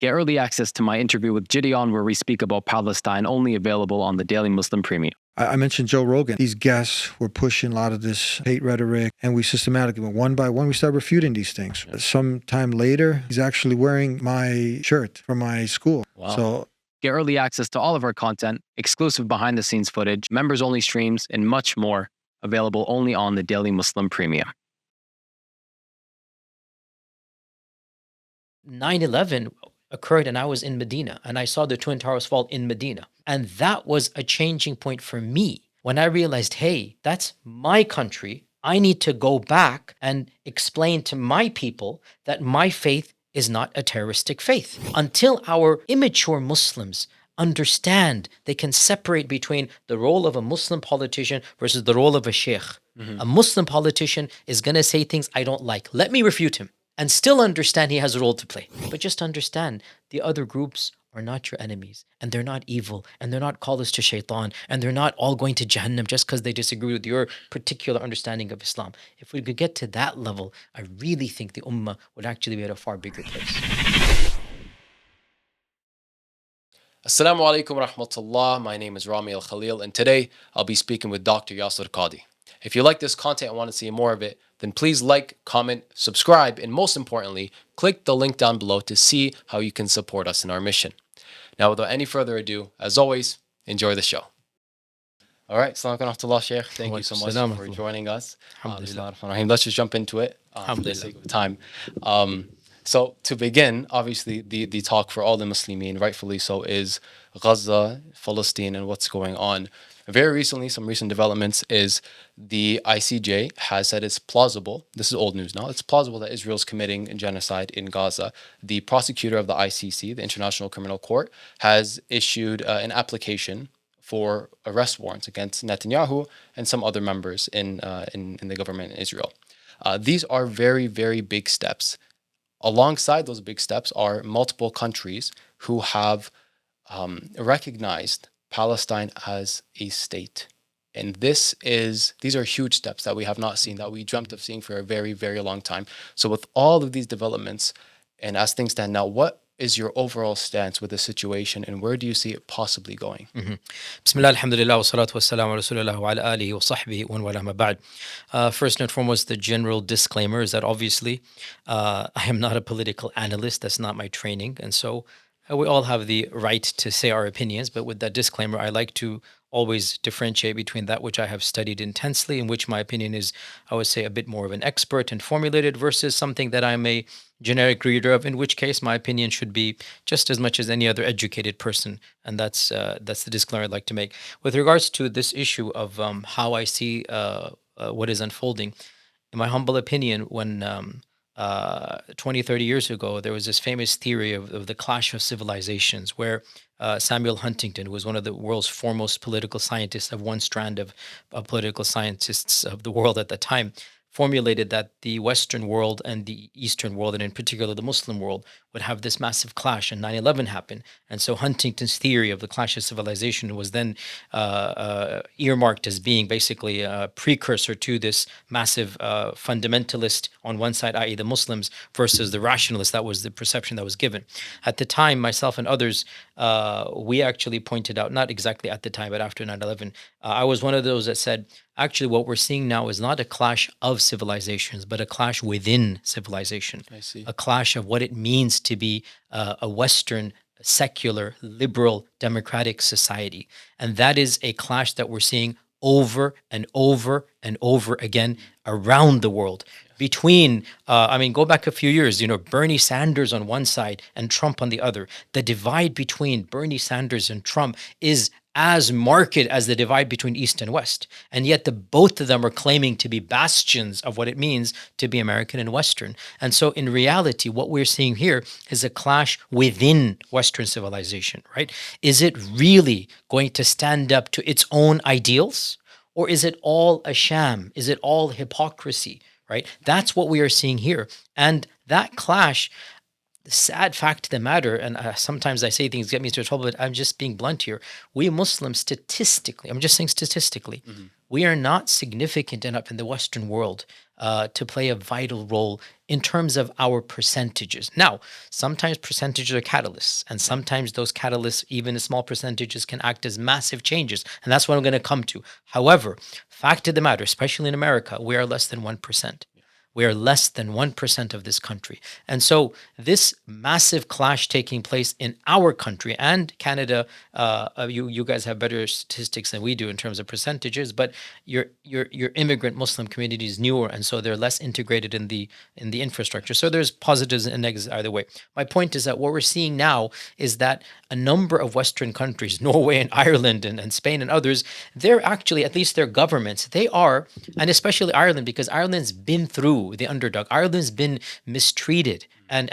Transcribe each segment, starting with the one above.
Get early access to my interview with Gideon, where we speak about Palestine, only available on the Daily Muslim Premium. I mentioned Joe Rogan. These guests were pushing a lot of this hate rhetoric, and we systematically, one by one, we started refuting these things. Sometime later, he's actually wearing my shirt from my school. Wow. So get early access to all of our content, exclusive behind-the-scenes footage, members-only streams, and much more, available only on the Daily Muslim Premium. 9/11 occurred and I was in Medina and I saw the Twin Towers fall in Medina. And that was a changing point for me when I realized, hey, that's my country. I need to go back and explain to my people that my faith is not a terroristic faith. Until our immature Muslims understand they can separate between the role of a Muslim politician versus the role of a sheikh. A Muslim politician is going to say things I don't like. Let me refute him. And still understand he has a role to play. But just understand the other groups are not your enemies, and they're not evil, and they're not callers to shaitan, and they're not all going to Jahannam just because they disagree with your particular understanding of Islam. If we could get to that level, I really think the ummah would actually be at a far bigger place. Assalamu alaikum wa rahmatullah. My name is Rami al-Khalil, and today I'll be speaking with Dr. Yasir Qadhi. If you like this content and want to see more of it, then please like, comment, subscribe, and most importantly, click the link down below to see how you can support us in our mission. Now, without any further ado, as always, enjoy the show. All right, Assalamu alaikum, Sheikh. Thank you so much for joining us. Let's just jump into it for the sake of time. So to begin, obviously, the talk for all the Muslimin, rightfully so, is Gaza, Palestine, and what's going on. Very recently, some recent developments is the ICJ has said it's plausible, this is old news now, it's plausible that Israel's committing genocide in Gaza. The prosecutor of the ICC, the International Criminal Court, has issued an application for arrest warrants against Netanyahu and some other members in the government in Israel. These are very, very big steps. Alongside those big steps are multiple countries who have recognized Palestine as a state. And these are huge steps that we have not seen, that we dreamt of seeing for a very, very long time. So with all of these developments, and as things stand now, what is your overall stance with the situation, and where do you see it possibly going? Bismillah, alhamdulillah, wa salatu wa salam wa rasulullah wa ala alihi wa sahbihi wa wala ma ba'd. First and foremost, the general disclaimer is that obviously I am not a political analyst. That's not my training. And so we all have the right to say our opinions, but with that disclaimer, I like to always differentiate between that which I have studied intensely, in which my opinion is, I would say, a bit more of an expert and formulated, versus something that I'm a generic reader of, in which case my opinion should be just as much as any other educated person. And that's the disclaimer I'd like to make. With regards to this issue of how I see what is unfolding, in my humble opinion, when 20, 30 years ago, there was this famous theory of the clash of civilizations, where Samuel Huntington, who was one of the world's foremost political scientists of one strand of political scientists of the world at the time, formulated that the Western world and the Eastern world, and in particular the Muslim world, would have this massive clash, and 9/11 happened. And so Huntington's theory of the clash of civilization was then earmarked as being basically a precursor to this massive fundamentalist on one side, i.e. the Muslims, versus the rationalists. That was the perception that was given. At the time, myself and others, we actually pointed out, not exactly at the time, but after 9/11, I was one of those that said, actually, what we're seeing now is not a clash of civilizations, but a clash within civilization. I see. A clash of what it means to be a Western, secular, liberal, democratic society. And that is a clash that we're seeing over and over and over again around the world. Between, go back a few years, Bernie Sanders on one side and Trump on the other. The divide between Bernie Sanders and Trump is as marked as the divide between East and West. And yet both of them are claiming to be bastions of what it means to be American and Western. And so in reality, what we're seeing here is a clash within Western civilization, right? Is it really going to stand up to its own ideals? Or is it all a sham? Is it all hypocrisy, right? That's what we are seeing here. And that clash, the sad fact of the matter, and sometimes I say things get me into trouble, but I'm just being blunt here. We Muslims statistically, I'm just saying statistically, we are not significant enough in the Western world to play a vital role in terms of our percentages. Now, sometimes percentages are catalysts, and sometimes those catalysts, even the small percentages, can act as massive changes. And that's what I'm going to come to. However, fact of the matter, especially in America, we are less than 1%. We are less than 1% of this country. And so this massive clash taking place in our country and Canada, you guys have better statistics than we do in terms of percentages, but your immigrant Muslim community is newer, and so they're less integrated in the infrastructure. So there's positives and negatives either way. My point is that what we're seeing now is that a number of Western countries, Norway and Ireland and Spain and others, they're actually, at least their governments, they are, and especially Ireland, because Ireland's been through the underdog. Ireland's been mistreated and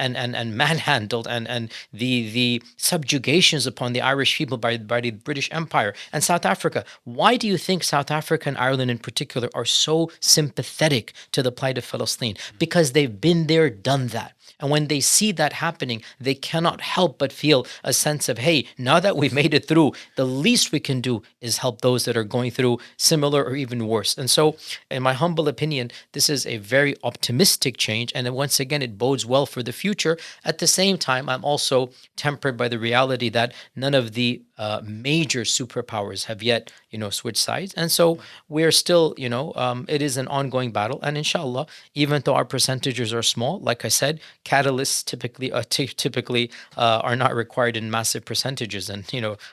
manhandled, and the subjugations upon the Irish people by the British Empire. And South Africa. Why do you think South Africa and Ireland in particular are so sympathetic to the plight of Palestine? Because they've been there, done that. And when they see that happening, they cannot help but feel a sense of, hey, now that we've made it through, the least we can do is help those that are going through similar or even worse. And so, in my humble opinion, this is a very optimistic change. And once again, it bodes well for the future. At the same time, I'm also tempered by the reality that none of the major superpowers have yet, switched sides. And so we're still, it is an ongoing battle. And inshallah, even though our percentages are small, like I said, catalysts typically are not required in massive percentages. And,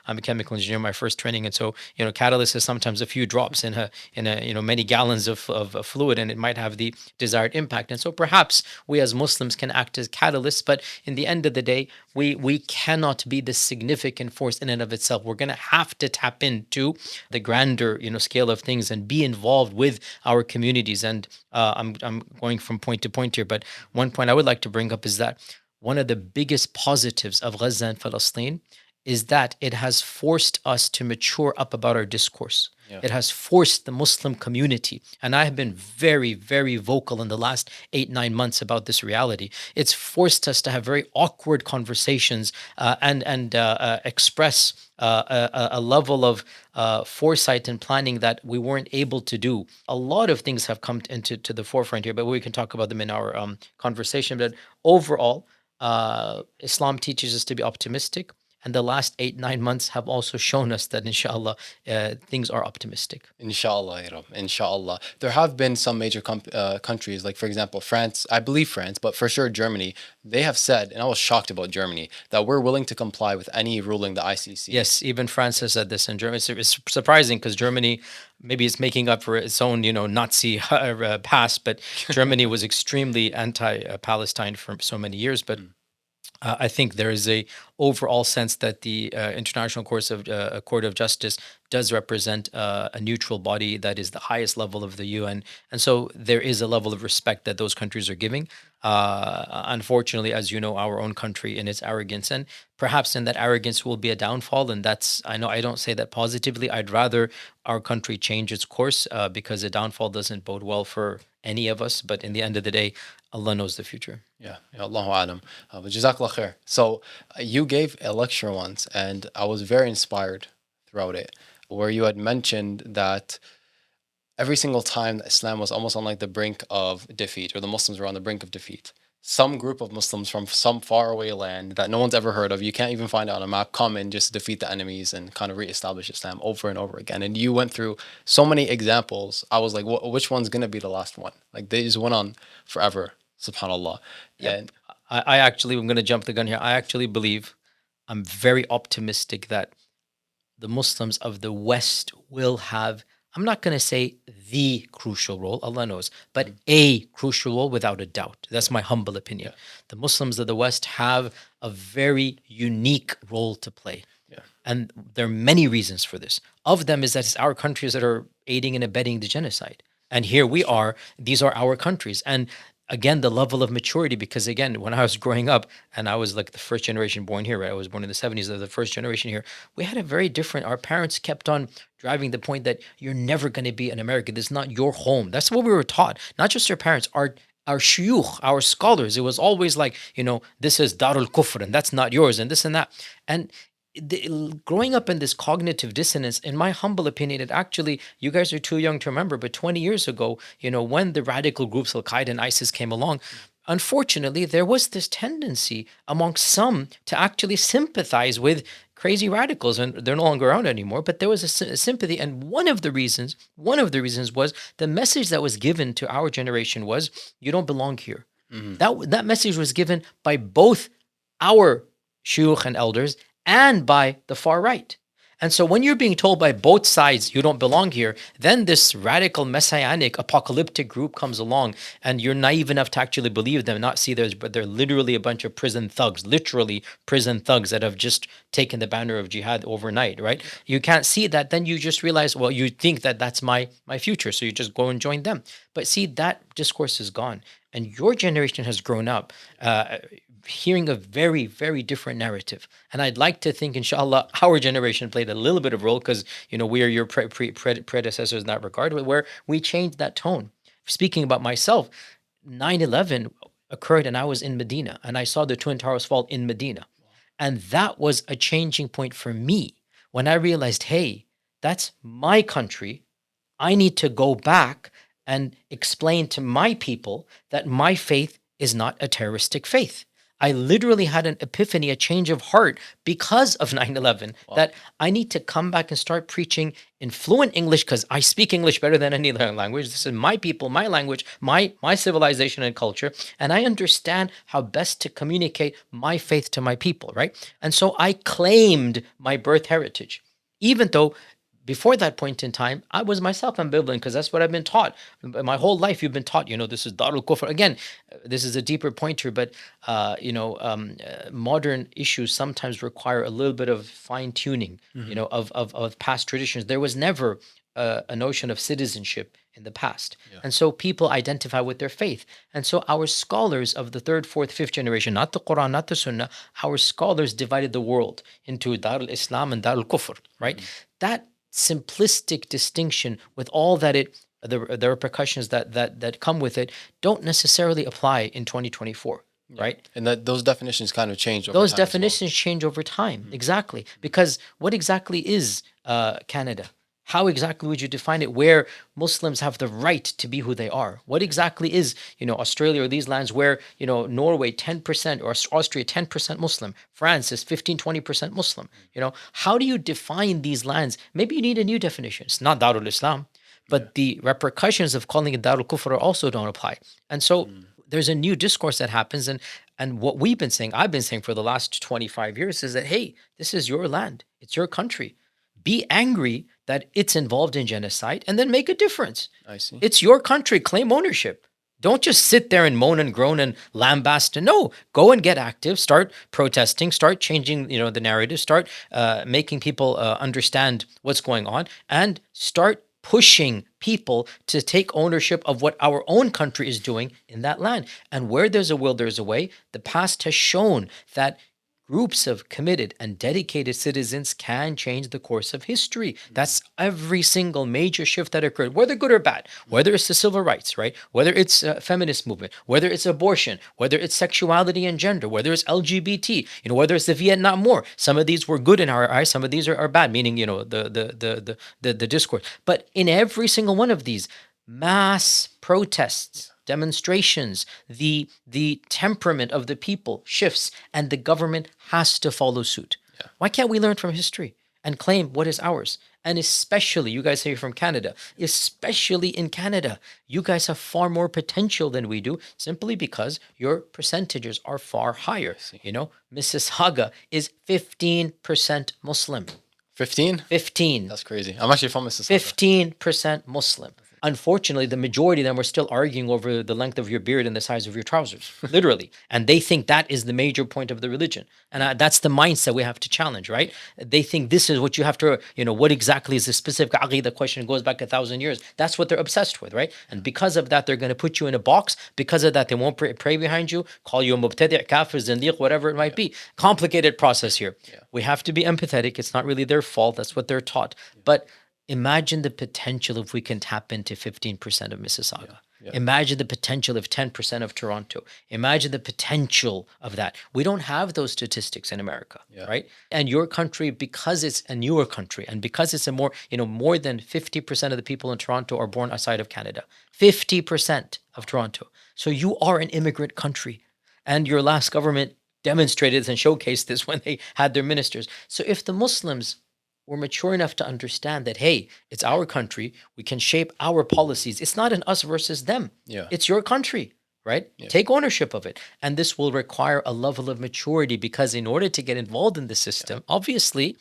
I'm a chemical engineer, my first training. And so, catalyst is sometimes a few drops in a many gallons of fluid, and it might have the desired impact. And so perhaps we as Muslims can act as catalysts, but in the end of the day, we cannot be the significant force in and of itself. We're going to have to tap into the grander, scale of things and be involved with our communities. And I'm going from point to point here, but one point I would like to bring up is that one of the biggest positives of Gaza and Palestine is that it has forced us to mature up about our discourse. Yeah. It has forced the Muslim community, and I have been very, very vocal in the last 8-9 months about this reality. It's forced us to have very awkward conversations and express a level of foresight and planning that we weren't able to do. A lot of things have come into the forefront here, but we can talk about them in our conversation. But overall, Islam teaches us to be optimistic. And the last 8-9 months have also shown us that, inshallah, things are optimistic. Inshallah, inshallah. There have been some major countries, like, for example, France, I believe France, but for sure Germany, they have said, and I was shocked about Germany, that we're willing to comply with any ruling the ICC. Yes, even France has said this in Germany. It's surprising because Germany, maybe it's making up for its own, Nazi past, but Germany was extremely anti-Palestine for so many years. But I think there is a overall sense that the International Court of Justice does represent a neutral body that is the highest level of the UN. And so there is a level of respect that those countries are giving. Unfortunately, as you know, our own country in its arrogance, and perhaps in that arrogance will be a downfall. And I know I don't say that positively. I'd rather our country change its course because a downfall doesn't bode well for any of us. But in the end of the day, Allah knows the future. Yeah, Allahu alam. Jazakallah khair. So you gave a lecture once, and I was very inspired throughout it, where you had mentioned that every single time that Islam was almost on like the brink of defeat, or the Muslims were on the brink of defeat, some group of Muslims from some faraway land that no one's ever heard of, you can't even find it on a map, come and just defeat the enemies and kind of reestablish Islam over and over again. And you went through so many examples. I was like, which one's going to be the last one? Like, they just went on forever. Subhanallah. Yep. And I actually, I'm going to jump the gun here. I actually believe, I'm very optimistic that the Muslims of the West will have, I'm not going to say the crucial role, Allah knows, but a crucial role without a doubt. That's my humble opinion. Yeah. The Muslims of the West have a very unique role to play. Yeah. And there are many reasons for this. Of them is that it's our countries that are aiding and abetting the genocide. And here we are, these are our countries. And again, the level of maturity, because again, when I was growing up, and I was like the first generation born here, right? I was born in the 70s, the first generation here. We had a very different, our parents kept on driving the point that you're never going to be an American. This is not your home. That's what we were taught. Not just our parents, our shuyukh, our scholars. It was always like, this is Darul kufr, and that's not yours, and this and that. And growing up in this cognitive dissonance, in my humble opinion, it actually, you guys are too young to remember, but 20 years ago, when the radical groups Al-Qaeda and ISIS came along, unfortunately, there was this tendency among some to actually sympathize with crazy radicals, and they're no longer around anymore. But there was a sympathy, and one of the reasons was the message that was given to our generation was, you don't belong here. That message was given by both our shuyukh and elders and by the far right. And so when you're being told by both sides you don't belong here, then this radical messianic apocalyptic group comes along, and you're naive enough to actually believe them, not see but they're literally a bunch of prison thugs, literally prison thugs that have just taken the banner of jihad overnight, right? You can't see that. Then you just realize, well, you think that that's my future, so you just go and join them. But see, that discourse is gone, and your generation has grown up hearing a very, very different narrative. And I'd like to think, inshallah, our generation played a little bit of role, because, we are your predecessors in that regard, where we changed that tone. Speaking about myself, 9/11 occurred and I was in Medina, and I saw the Twin Towers fall in Medina. And that was a changing point for me when I realized, hey, that's my country. I need to go back and explain to my people that my faith is not a terroristic faith. I literally had an epiphany, a change of heart because of 9/11, that I need to come back and start preaching in fluent English, because I speak English better than any other language. This is my people, my language, my civilization and culture. And I understand how best to communicate my faith to my people, right? And so I claimed my birth heritage, even though before that point in time, I was myself ambivalent, because that's what I've been taught. My whole life, you've been taught, this is Darul Kufr. Again, this is a deeper pointer, but, modern issues sometimes require a little bit of fine tuning, of past traditions. There was never a notion of citizenship in the past. Yeah. And so people identify with their faith. And so our scholars of the third, fourth, fifth generation, not the Quran, not the Sunnah, our scholars divided the world into Darul Islam and Darul Kufr, right? That simplistic distinction, with all that the repercussions that come with it, don't necessarily apply in 2024, right? And that those definitions kind of change over those time. Definitions change over time, exactly. Because what exactly is Canada? How exactly would you define it, where Muslims have the right to be who they are? What exactly is, Australia or these lands where, Norway 10% or Austria 10% Muslim, France is 15-20% Muslim? How do you define these lands? Maybe you need a new definition. It's not Darul Islam, but the repercussions of calling it Darul Kufr also don't apply. And so there's a new discourse that happens, and what I've been saying for the last 25 years is that, hey, this is your land. It's your country. Be angry that it's involved in genocide, and then make a difference. I see. It's your country. Claim ownership. Don't just sit there and moan and groan and lambast. No, go and get active. Start protesting. Start changing, the narrative. Start making people understand what's going on, and start pushing people to take ownership of what our own country is doing in that land. And where there's a will, there's a way. The past has shown that groups of committed and dedicated citizens can change the course of history. That's every single major shift that occurred, whether good or bad, whether it's the civil rights, right? Whether it's feminist movement, whether it's abortion, whether it's sexuality and gender, whether it's LGBT, whether it's the Vietnam War. Some of these were good in our eyes, some of these are bad, meaning, the discourse. But in every single one of these, mass protests, demonstrations, the temperament of the people shifts, and the government has to follow suit. Yeah. Why can't we learn from history and claim what is ours? And especially, you guys say from Canada, especially in Canada, you guys have far more potential than we do, simply because your percentages are far higher. Mississauga is 15% Muslim. 15? 15. That's crazy. I'm actually from Mississauga. 15% Muslim. Unfortunately, the majority of them are still arguing over the length of your beard and the size of your trousers, literally. And they think that is the major point of the religion. And that's the mindset we have to challenge, right? They think this is what you have to, what exactly is the specific aqidah question goes back 1,000 years. That's what they're obsessed with, right? And because of that, they're going to put you in a box. Because of that, they won't pray behind you, call you a mubtadi', kafir, zindiq, whatever it might be. Complicated process here. Yeah. We have to be empathetic. It's not really their fault. That's what they're taught. But imagine the potential if we can tap into 15% of Mississauga. Imagine the potential of 10% of Toronto. Imagine the potential of that. We don't have those statistics in America, right? And your country, because it's a newer country and because it's a more, more than 50% of the people in Toronto are born outside of Canada. 50% of Toronto. So you are an immigrant country. And your last government demonstrated this and showcased this when they had their ministers. So if the Muslims were mature enough to understand that, hey, it's our country, we can shape our policies. It's not an us versus them. It's your country, right? Take ownership of it. And this will require a level of maturity, because in order to get involved in the system, obviously,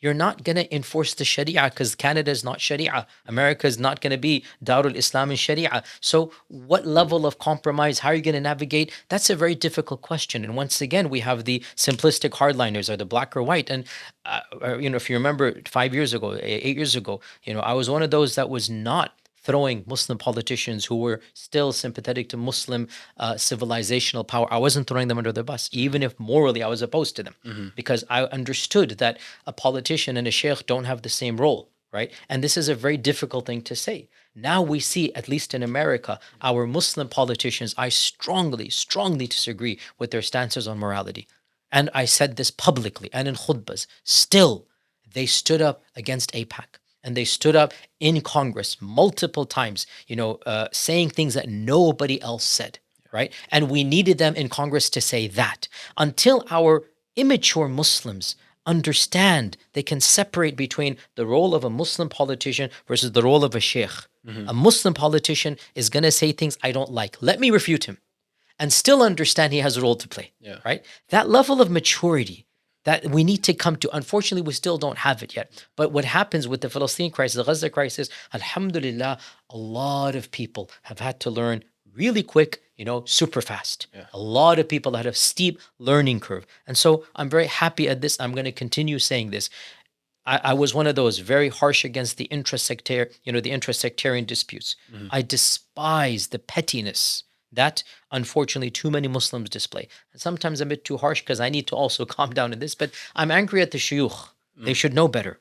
you're not going to enforce the Sharia, because Canada is not Sharia. America is not going to be Darul Islam and Sharia. So what level of compromise, how are you going to navigate? That's a very difficult question. And once again, we have the simplistic hardliners, or the black or white. And, if you remember 5 years ago, 8 years ago, I was one of those that was not throwing Muslim politicians who were still sympathetic to Muslim civilizational power. I wasn't throwing them under the bus, even if morally I was opposed to them, because I understood that a politician and a sheikh don't have the same role, right? And this is a very difficult thing to say. Now we see, at least in America, our Muslim politicians, I strongly, strongly disagree with their stances on morality. And I said this publicly and in khutbahs. Still, they stood up against AIPAC. And they stood up in Congress multiple times, saying things that nobody else said, right? And we needed them in Congress to say that. Until our immature Muslims understand they can separate between the role of a Muslim politician versus the role of a sheikh. A Muslim politician is going to say things I don't like. Let me refute him. And still understand he has a role to play, right? That level of maturity that we need to come to. Unfortunately, we still don't have it yet. But what happens with the Palestine crisis, the Gaza crisis, alhamdulillah, a lot of people have had to learn really quick, super fast. A lot of people that have steep learning curve. And so I'm very happy at this. I'm going to continue saying this. I was one of those very harsh against the intra-sectarian disputes. I despise the pettiness that, unfortunately, too many Muslims display. And sometimes I'm a bit too harsh because I need to also calm down in this, but I'm angry at the shuyukh. They should know better.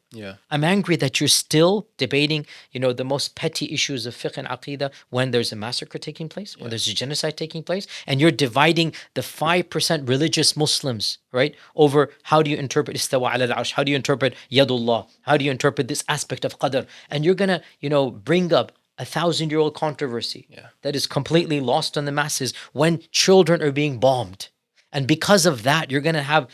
I'm angry that you're still debating, the most petty issues of fiqh and aqidah when there's a massacre taking place, when there's a genocide taking place, and you're dividing the 5% religious Muslims, right, over how do you interpret istawa ala al-arsh, how do you interpret yadullah, how do you interpret this aspect of qadr, and you're going to, bring up 1,000-year-old controversy that is completely lost on the masses when children are being bombed. And because of that, you're going to have,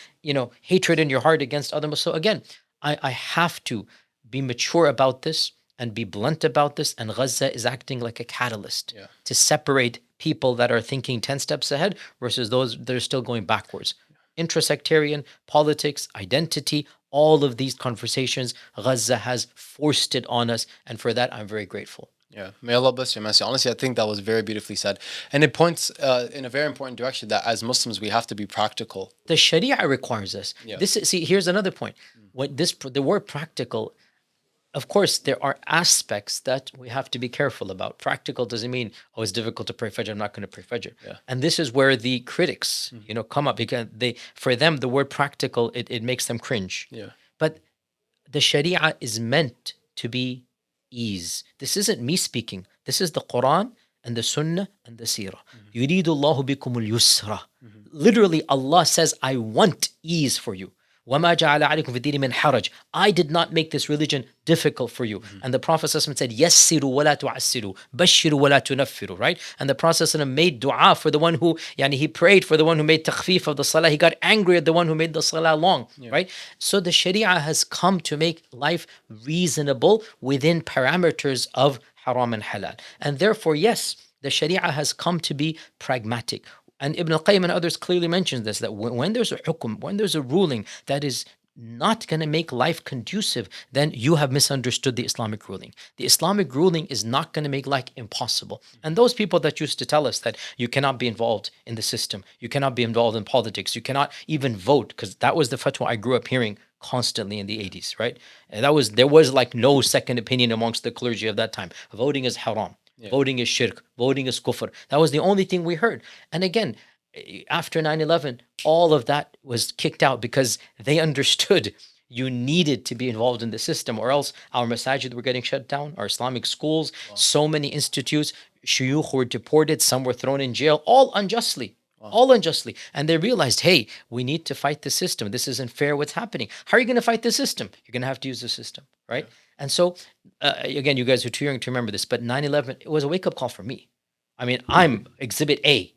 hatred in your heart against other Muslims. So again, I have to be mature about this and be blunt about this. And Gaza is acting like a catalyst to separate people that are thinking 10 steps ahead versus those that are still going backwards. Intrasectarian, politics, identity, all of these conversations, Gaza has forced it on us. And for that, I'm very grateful. May Allah bless your message. Honestly, I think that was very beautifully said. And it points in a very important direction that as Muslims, we have to be practical. The Sharia requires us. Here's another point. The word practical, of course, there are aspects that we have to be careful about. Practical doesn't mean, it's difficult to pray Fajr, I'm not going to pray Fajr. And this is where the critics, come up, because for them, the word practical, it makes them cringe. But the Sharia is meant to be ease. This isn't me speaking. This is the Quran and the Sunnah and the Seerah. يُرِيدُ اللَّهُ بِكُمُ الْيُسْرَ. Literally, Allah says, I want ease for you. وَمَا جَعَلَ عَلَيْكُمْ فِي الدِّينِ مِنْ حَرَجٍ. I did not make this religion difficult for you. And the Prophet ﷺ said, يَسِّرُوا وَلَا تُعَسِّرُوا بَشِّرُوا وَلَا تُنَفِّرُوا, right? And the Prophet ﷺ made dua for the one who, he prayed for the one who made takhfif of the salah. He got angry at the one who made the salah long, right? So the Sharia has come to make life reasonable within parameters of haram and halal. And therefore, yes, the Sharia has come to be pragmatic. And Ibn al-Qayyim and others clearly mentions this, that when there's a hukum, when there's a ruling that is not going to make life conducive, then you have misunderstood the Islamic ruling. The Islamic ruling is not going to make life impossible. And those people that used to tell us that you cannot be involved in the system, you cannot be involved in politics, you cannot even vote, because that was the fatwa I grew up hearing constantly in the 80s, right? And there was like no second opinion amongst the clergy of that time. Voting is haram. Voting is shirk. Voting is kufr. That was the only thing we heard. And again, after 9/11, all of that was kicked out because they understood, You needed to be involved in the system, or else our masajid were getting shut down, our Islamic schools, so many institutes, shuyukh were deported, some were thrown in jail, all unjustly. All unjustly. And they realized, hey, we need to fight the system. This isn't fair what's happening. How are you going to fight the system? You're going to have to use the system, right? Yeah. And so, again, you guys are too young to remember this, but 9/11, it was a wake-up call for me. I mean, I'm Exhibit A.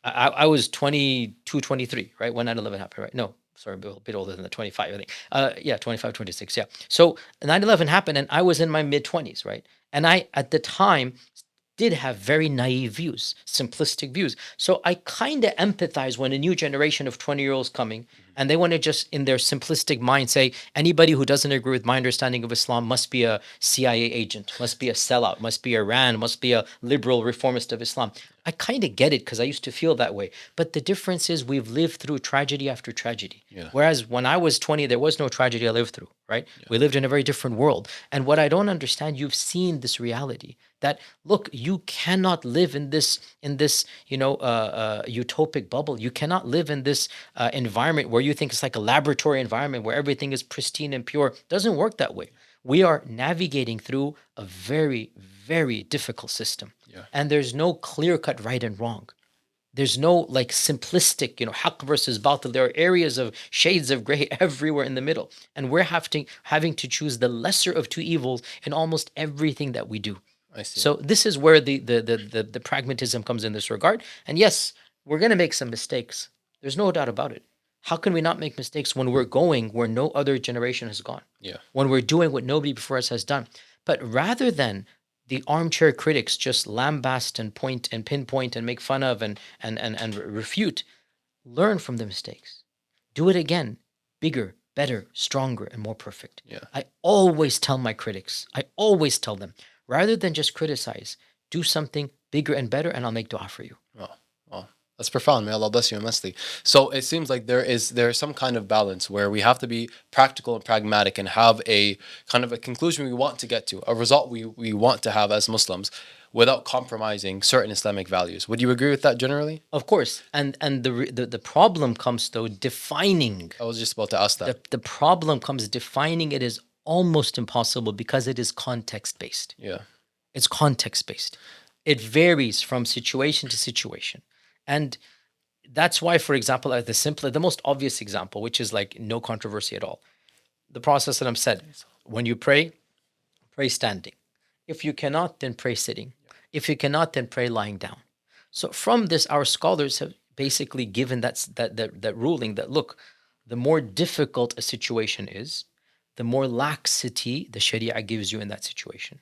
I was 22, 23, right? When 9/11 happened, right? No, sorry, a bit older than the 25, I think. 25, 26, yeah. So 9/11 happened and I was in my mid-20s, right? And I, at the time, did have very naive views, simplistic views. So I kind of empathize when a new generation of 20-year-olds coming and they want to just, in their simplistic mind, say, anybody who doesn't agree with my understanding of Islam must be a CIA agent, must be a sellout, must be Iran, must be a liberal reformist of Islam. I kind of get it because I used to feel that way. But the difference is we've lived through tragedy after tragedy. Yeah. Whereas when I was 20, there was no tragedy I lived through, right? Yeah. We lived in a very different world. And what I don't understand, you've seen this reality that, look, you cannot live in this utopic bubble. You cannot live in this environment where you think it's like a laboratory environment where everything is pristine and pure. It doesn't work that way. We are navigating through a very, very difficult system. Yeah. And there's no clear-cut right and wrong. There's no like simplistic, haqq versus batil. There are areas of shades of gray everywhere in the middle. And we're having to choose the lesser of two evils in almost everything that we do. I see. So this is where the pragmatism comes in this regard. And yes, we're going to make some mistakes. There's no doubt about it. How can we not make mistakes when we're going where no other generation has gone? Yeah. When we're doing what nobody before us has done. But rather than the armchair critics just lambast and point and pinpoint and make fun of and refute, learn from the mistakes. Do it again, bigger, better, stronger, and more perfect. Yeah. I always tell my critics, I always tell them, rather than just criticize, do something bigger and better, and I'll make dua for you. Oh. That's profound. May Allah bless you immensely. So it seems like there is some kind of balance where we have to be practical and pragmatic and have a kind of a conclusion we want to get to, a result we want to have as Muslims without compromising certain Islamic values. Would you agree with that generally? Of course. And the problem comes though defining. I was just about to ask that. The problem comes defining it is almost impossible because it is context-based. Yeah. It's context-based. It varies from situation to situation. And that's why, for example, the most obvious example, which is like no controversy at all. The Prophet ﷺ said, when you pray standing. If you cannot, then pray sitting. If you cannot, then pray lying down. So from this, our scholars have basically given that ruling that, look, the more difficult a situation is, the more laxity the Sharia gives you in that situation.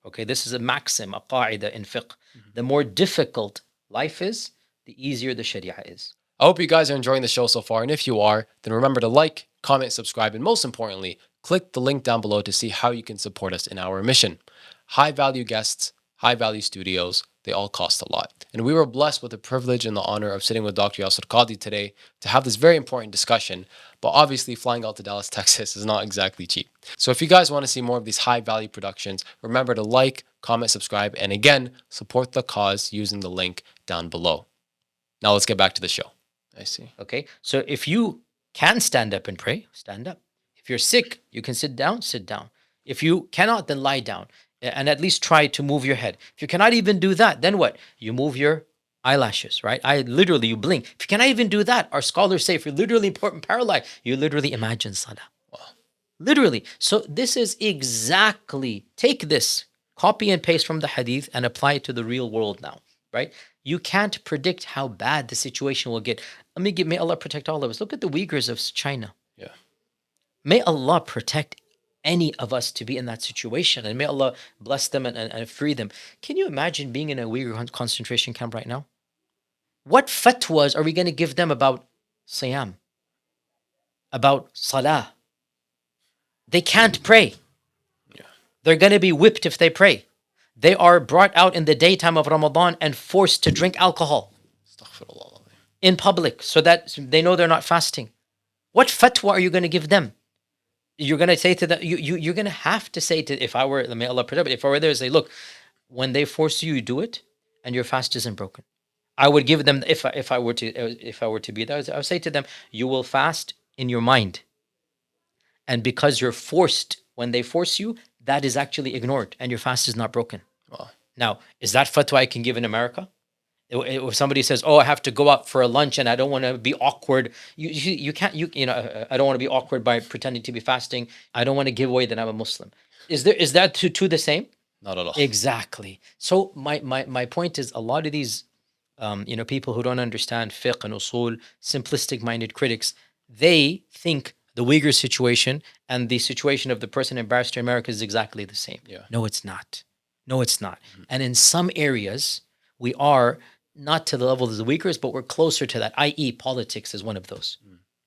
Okay, this is a maxim, a qaida in fiqh. Mm-hmm. The more difficult life is, the easier the Sharia is. I hope you guys are enjoying the show so far. And if you are, then remember to like, comment, subscribe, and most importantly, click the link down below to see how you can support us in our mission. High-value guests, high-value studios, they all cost a lot. And we were blessed with the privilege and the honor of sitting with Dr. Yasir Qadhi today to have this very important discussion. But obviously, flying out to Dallas, Texas is not exactly cheap. So if you guys want to see more of these high-value productions, remember to like, comment, subscribe, and again, support the cause using the link down below. Now let's get back to the show. I see. Okay, so if you can stand up and pray, stand up. If you're sick, you can sit down, sit down. If you cannot, then lie down and at least try to move your head. If you cannot even do that, then what? You move your eyelashes, right? You blink. If you cannot even do that, our scholars say if you're literally paralyzed, you literally imagine salah. Wow. Literally. So this is exactly, take this, copy and paste from the hadith and apply it to the real world now, right? You can't predict how bad the situation will get. May Allah protect all of us. Look at the Uyghurs of China. Yeah. May Allah protect any of us to be in that situation. And may Allah bless them and free them. Can you imagine being in a Uyghur concentration camp right now? What fatwas are we going to give them about siyam? About salah? They can't pray. Yeah. They're going to be whipped if they pray. They are brought out in the daytime of Ramadan and forced to drink alcohol in public so that they know they're not fasting. What fatwa are you going to give them? You're going to say to them, you're going to have to say to, if I were there, say, look, when they force you, you do it and your fast isn't broken. I would give them, if I were to be there, I would say to them, you will fast in your mind And because you're forced, when they force you, that is actually ignored and your fast is not broken. Wow. Now, is that fatwa I can give in America? If somebody says, "Oh, I have to go out for a lunch and I don't want to be awkward," you can't. I don't want to be awkward by pretending to be fasting. I don't want to give away that I'm a Muslim. Is that two the same? Not at all. Exactly. So my point is, a lot of these people who don't understand fiqh and usul, simplistic minded critics, they think the Uyghur situation and the situation of the person in barrister America is exactly the same. Yeah. No, it's not. No, it's not. And in some areas, we are not to the level of the Uyghurs, but we're closer to that, i.e. politics is one of those.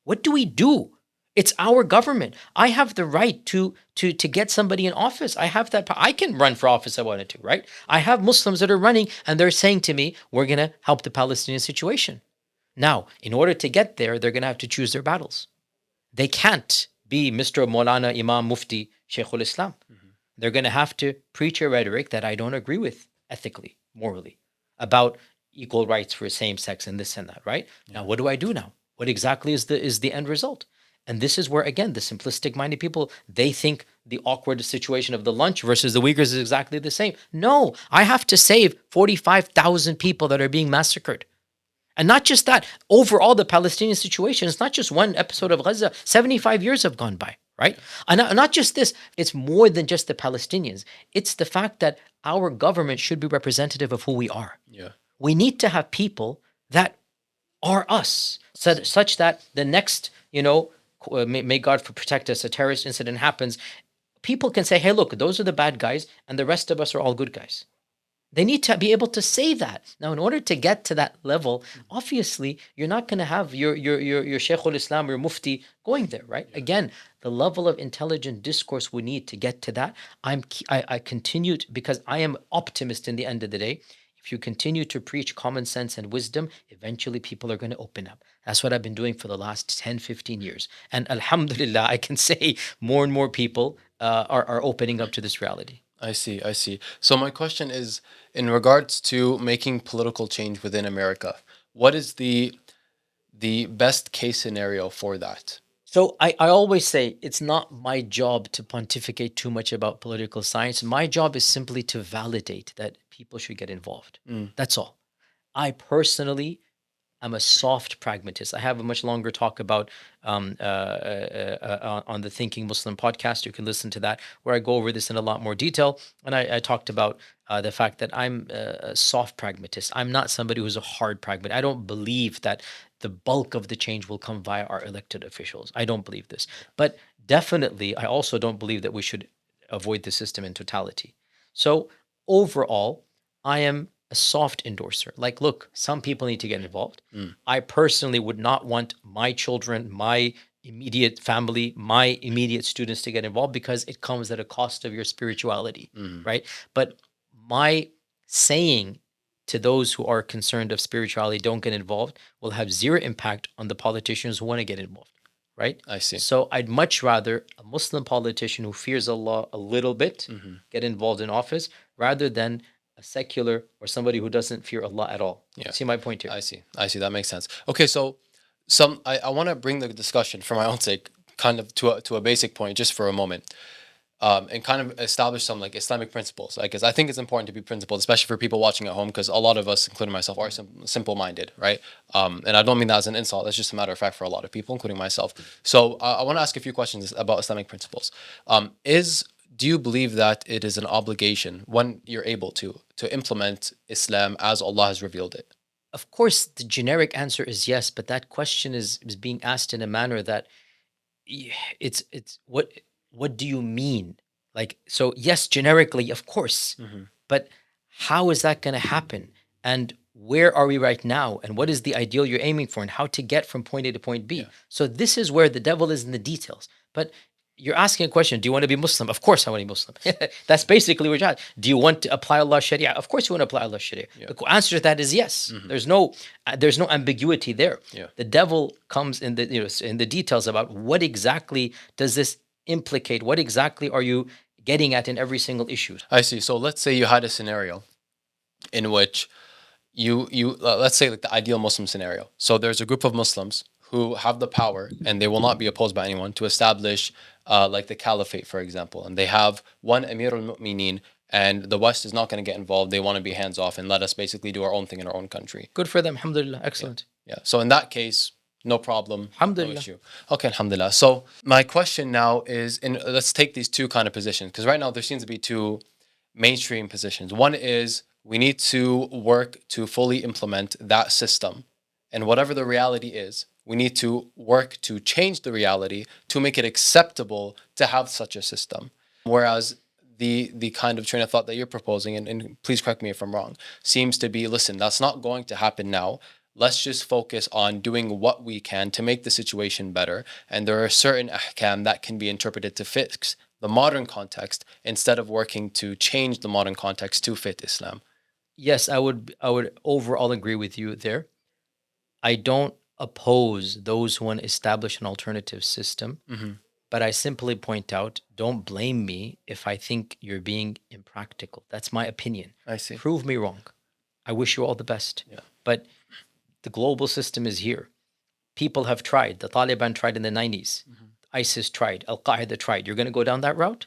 What do we do? It's our government. I have the right to get somebody in office. I have that. I can run for office if I wanted to, right? I have Muslims that are running and they're saying to me, we're going to help the Palestinian situation. Now, in order to get there, they're going to have to choose their battles. They can't be Mr. Maulana, Imam, Mufti, Sheikhul Islam. They're going to have to preach a rhetoric that I don't agree with ethically, morally, about equal rights for same sex and this and that, right? Now, what do I do now? What exactly is the end result? And this is where, again, the simplistic minded people, they think the awkward situation of the lunch versus the Uyghurs is exactly the same. No, I have to save 45,000 people that are being massacred. And not just that, overall, the Palestinian situation, it's not just one episode of Gaza, 75 years have gone by, right? And not just this, it's more than just the Palestinians. It's the fact that our government should be representative of who we are. Yeah. We need to have people that are us, such that the next, may God protect us, a terrorist incident happens, people can say, hey, look, those are the bad guys and the rest of us are all good guys. They need to be able to say that. Now, in order to get to that level, obviously, you're not going to have your Sheikhul Islam or Mufti going there, right? Yeah. Again, the level of intelligent discourse we need to get to that. I continue because I am optimist in the end of the day. If you continue to preach common sense and wisdom, eventually people are going to open up. That's what I've been doing for the last 10, 15 years. And alhamdulillah, I can say more and more people are opening up to this reality. I see. So my question is, in regards to making political change within America, what is the best case scenario for that? So I always say it's not my job to pontificate too much about political science. My job is simply to validate that people should get involved. That's all. I personally am a soft pragmatist. I have a much longer talk about on the Thinking Muslim podcast. You can listen to that, where I go over this in a lot more detail. And I talked about the fact that I'm a soft pragmatist. I'm not somebody who's a hard pragmatist. I don't believe that the bulk of the change will come via our elected officials. I don't believe this. But definitely, I also don't believe that we should avoid the system in totality. So overall, I am a soft endorser. Like, look, some people need to get involved. I personally would not want my children, my immediate family, my immediate students to get involved because it comes at a cost of your spirituality, right? But my saying to those who are concerned of spirituality, don't get involved, will have zero impact on the politicians who want to get involved, right? I see. So I'd much rather a Muslim politician who fears Allah a little bit get involved in office rather than a secular or somebody who doesn't fear Allah at all. Yeah. See my point here? I see. That makes sense. Okay, so I want to bring the discussion for my own sake kind of to a basic point just for a moment. And kind of establish some like Islamic principles. Because I think it's important to be principled, especially for people watching at home, because a lot of us, including myself, are simple-minded, right? And I don't mean that as an insult. That's just a matter of fact for a lot of people, including myself. So I want to ask a few questions about Islamic principles. Do you believe that it is an obligation, when you're able to implement Islam as Allah has revealed it? Of course, the generic answer is yes, but that question is being asked in a manner that it's what do you mean? Like, so yes, generically, of course, but how is that going to happen? And where are we right now? And what is the ideal you're aiming for? And how to get from point A to point B? Yeah. So this is where the devil is in the details. But you're asking a question, do you want to be Muslim? Of course I want to be Muslim. That's basically what you're asking. Do you want to apply Allah's Sharia? Of course you want to apply Allah's Sharia. Yeah. The answer to that is yes. There's no ambiguity there. Yeah. The devil comes in the details about what exactly does this implicate? What exactly are you getting at in every single issue? I see. So let's say you had a scenario in which you let's say like the ideal Muslim scenario. So there's a group of Muslims who have the power, and they will not be opposed by anyone, to establish like the Caliphate, for example, and they have one Amir al-Mu'mineen, and the West is not going to get involved. They want to be hands off and let us basically do our own thing in our own country. Good for them. Alhamdulillah. Excellent. Yeah. So in that case, no problem. No Alhamdulillah. issue. Okay, alhamdulillah. So my question now is, let's take these two kind of positions, because right now there seems to be two mainstream positions. One is we need to work to fully implement that system, and whatever the reality is, we need to work to change the reality to make it acceptable to have such a system. Whereas the kind of train of thought that you're proposing, and please correct me if I'm wrong, seems to be, listen, that's not going to happen now. Let's just focus on doing what we can to make the situation better. And there are certain ahkam that can be interpreted to fix the modern context instead of working to change the modern context to fit Islam. Yes, I would overall agree with you there. I don't oppose those who want to establish an alternative system, but I simply point out, don't blame me if I think you're being impractical. That's my opinion. I see. Prove me wrong. I wish you all the best. Yeah. But the global system is here. People have tried. The Taliban tried in the 90s. ISIS tried. Al-Qaeda tried. You're going to go down that route?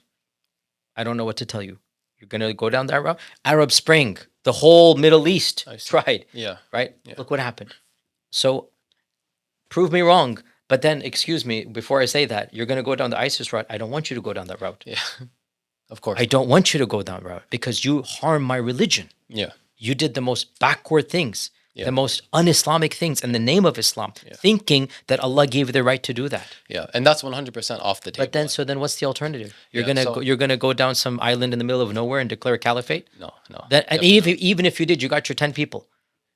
I don't know what to tell you. You're going to go down that route? Arab Spring, the whole Middle East tried. Yeah. Right? Yeah. Look what happened. So prove me wrong. But then, excuse me, before I say that, you're going to go down the ISIS route. I don't want you to go down that route. Yeah. Of course. I don't want you to go down that route because you harm my religion. Yeah. You did the most backward things. Yeah. The most un-Islamic things in the name of Islam, thinking that Allah gave you the right to do that. Yeah, and that's 100% off the table. But then, so then, what's the alternative? You're Yeah, you're gonna go down some island in the middle of nowhere and declare a caliphate? No. That, and even if you did, you got your 10 people.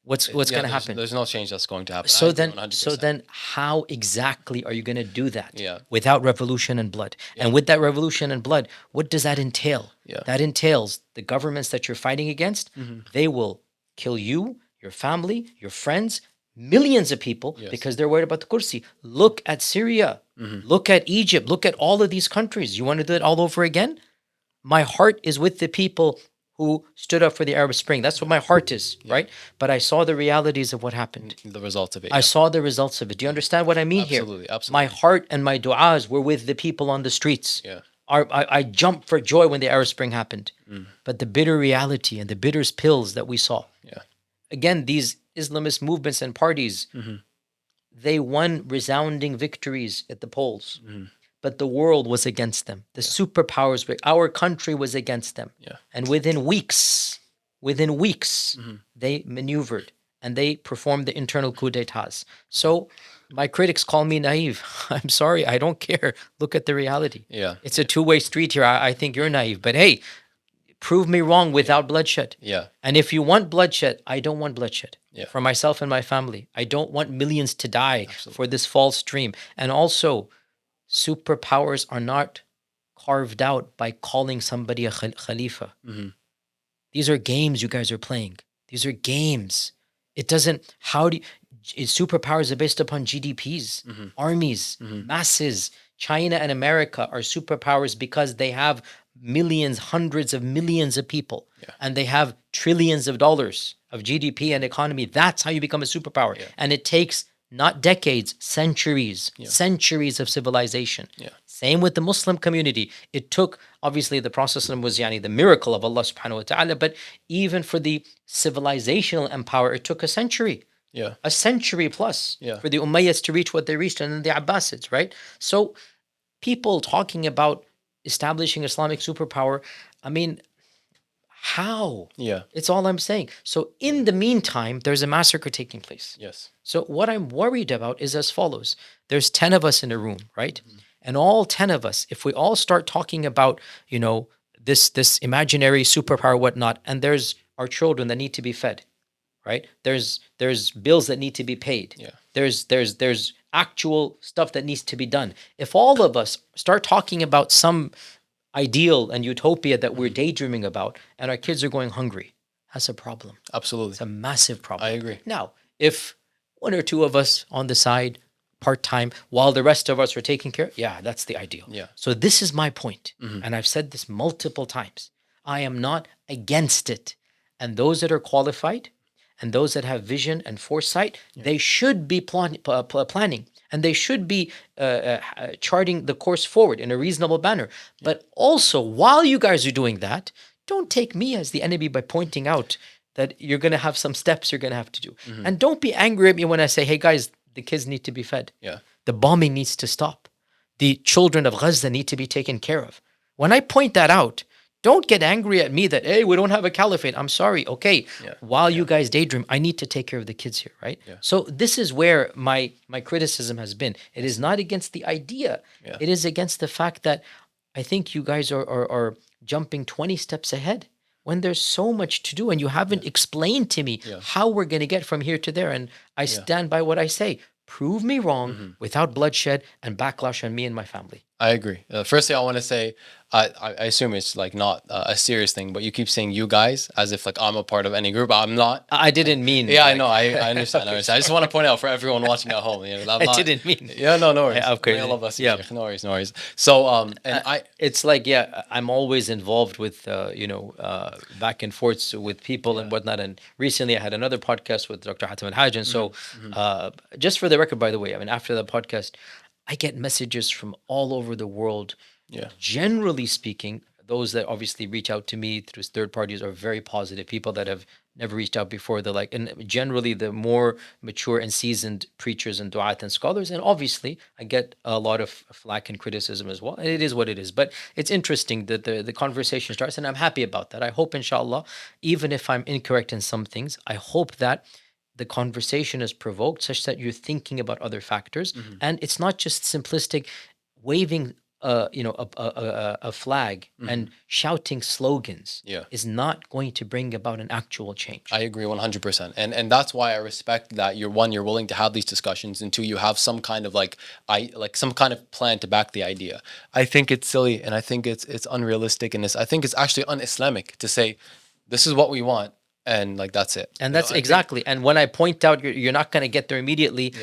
What's Yeah, gonna happen? There's no change that's going to happen. So I agree then, 100%. how exactly are you gonna do that? Yeah. Without revolution and blood. And with that revolution and blood, what does that entail? Yeah. That entails the governments that you're fighting against. They will kill you, your family, your friends, millions of people, because they're worried about the kursi. Look at Syria. Look at Egypt. Look at all of these countries. You want to do it all over again? My heart is with the people who stood up for the Arab Spring. That's what my heart is, right? But I saw the realities of what happened. The results of it. I saw the results of it. Do you understand what I mean here? Absolutely. My heart and my du'as were with the people on the streets. Yeah. I jumped for joy when the Arab Spring happened. But the bitter reality and the bitter pills that we saw. Yeah. Again, these Islamist movements and parties, they won resounding victories at the polls. But the world was against them. The superpowers, our country was against them. Yeah. And within weeks, they maneuvered and they performed the internal coup d'etats. So my critics call me naive. I'm sorry, I don't care. Look at the reality. Yeah. It's a two-way street here. I think you're naive. But hey, prove me wrong without bloodshed. Yeah. And if you want bloodshed, I don't want bloodshed. Yeah. For myself and my family. I don't want millions to die for this false dream. And also, superpowers are not carved out by calling somebody a khalifa. These are games you guys are playing. These are games. It doesn't, superpowers are based upon GDPs, armies, masses. China and America are superpowers because they have millions, hundreds of millions of people, and they have trillions of dollars of GDP and economy. That's how you become a superpower. And it takes not decades, centuries, centuries of civilization. Same with the Muslim community. It took, obviously, the Prophet was the miracle of Allah subhanahu wa ta'ala, but even for the civilizational empire, it took a century. A century plus for the Umayyads to reach what they reached, and then the Abbasids, right? So people talking about establishing Islamic superpower, I mean, how? It's all I'm saying. So in the meantime, there's a massacre taking place. So what I'm worried about is as follows. There's 10 of us in a room, right? And all 10 of us, if we all start talking about, this imaginary superpower, whatnot, and there's our children that need to be fed, right? There's bills that need to be paid. There's actual stuff that needs to be done. If all of us start talking about some ideal and utopia that we're daydreaming about, and our kids are going hungry, that's a problem. Absolutely. It's a massive problem. I agree. Now, if one or two of us on the side, part-time, while the rest of us are taking care, that's the ideal. So this is my point. And I've said this multiple times. I am not against it. And those that are qualified and those that have vision and foresight, they should be planning. and they should be charting the course forward in a reasonable manner. But also, while you guys are doing that, don't take me as the enemy by pointing out that you're going to have some steps you're going to have to do. And don't be angry at me when I say, hey guys, the kids need to be fed. Yeah. The bombing needs to stop. The children of Gaza need to be taken care of. When I point that out, don't get angry at me that, hey, we don't have a caliphate. I'm sorry. Okay. Yeah. While you guys daydream, I need to take care of the kids here, right? Yeah. So this is where my criticism has been. It is not against the idea. Yeah. It is against the fact that I think you guys are jumping 20 steps ahead when there's so much to do and you haven't explained to me how we're going to get from here to there. And I stand by what I say. Prove me wrong without bloodshed and backlash on me and my family. I agree. First thing I want to say, I assume it's like not a serious thing, but you keep saying you guys as if like I'm a part of any group. I'm not. I didn't mean. Yeah, like, I know. I understand. I understand. I just want to point out for everyone watching at home. You know, I'm I not, didn't mean. Yeah, no worries. Yeah, okay. I love us. Yeah. No worries, no worries. So, and it's like, yeah, I'm always involved with, back and forths with people and whatnot. And recently I had another podcast with Dr. Hatem Al-Hajj. And so, just for the record, by the way, I mean, after the podcast, I get messages from all over the world. Yeah. Generally speaking, those that obviously reach out to me through third parties are very positive. People that have never reached out before, they're like, and generally the more mature and seasoned preachers and du'at and scholars. And obviously I get a lot of flack and criticism as well. And it is what it is. But it's interesting that the conversation starts, and I'm happy about that. I hope, inshallah, even if I'm incorrect in some things, I hope that the conversation is provoked such that you're thinking about other factors. And it's not just simplistic waving a flag and shouting slogans is not going to bring about an actual change. I agree 100%. And that's why I respect that you're willing to have these discussions, and two, you have some kind of some kind of plan to back the idea. I think it's silly, and I think it's unrealistic, and I think it's actually un-Islamic to say this is what we want and like that's it. And that's exactly. And when I point out you're not going to get there immediately,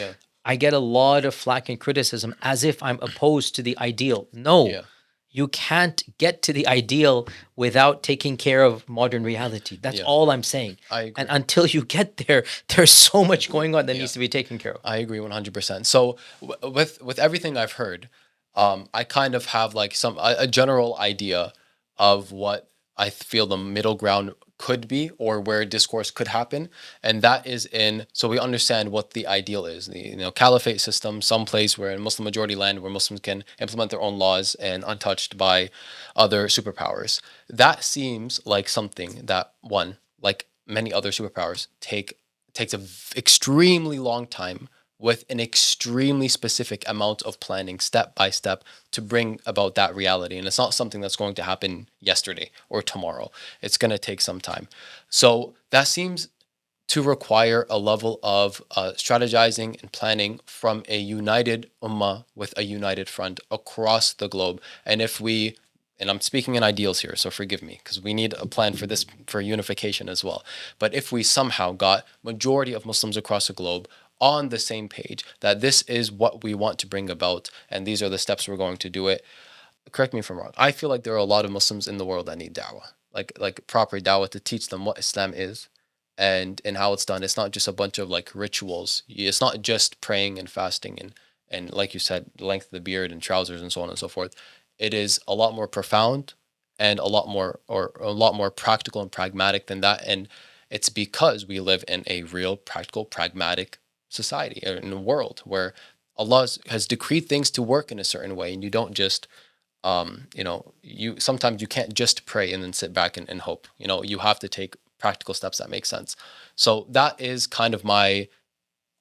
I get a lot of flack and criticism as if I'm opposed to the ideal. No, you can't get to the ideal without taking care of modern reality. That's all I'm saying. I agree. And until you get there, there's so much going on that needs to be taken care of. I agree 100%. So with everything I've heard, I kind of have like a general idea of what I feel the middle ground could be, or where discourse could happen, and that is so we understand what the ideal is, the caliphate system, some place where in Muslim majority land where Muslims can implement their own laws and untouched by other superpowers. That seems like something that, one, like many other superpowers, takes a extremely long time with an extremely specific amount of planning, step by step, to bring about that reality. And it's not something that's going to happen yesterday or tomorrow. It's going to take some time. So that seems to require a level of strategizing and planning from a united ummah with a united front across the globe. And I'm speaking in ideals here, so forgive me, because we need a plan for this, for unification as well. But if we somehow got majority of Muslims across the globe on the same page, that this is what we want to bring about, and these are the steps we're going to do it. Correct me if I'm wrong. I feel like there are a lot of Muslims in the world that need da'wah, like proper da'wah to teach them what Islam is and how it's done. It's not just a bunch of like rituals. It's not just praying and fasting and like you said, the length of the beard and trousers and so on and so forth. It is a lot more profound and a lot more practical and pragmatic than that. And it's because we live in a real practical, pragmatic society, in a world where Allah has decreed things to work in a certain way, and you don't just sometimes you can't just pray and then sit back and hope. You have to take practical steps that make sense. So that is kind of my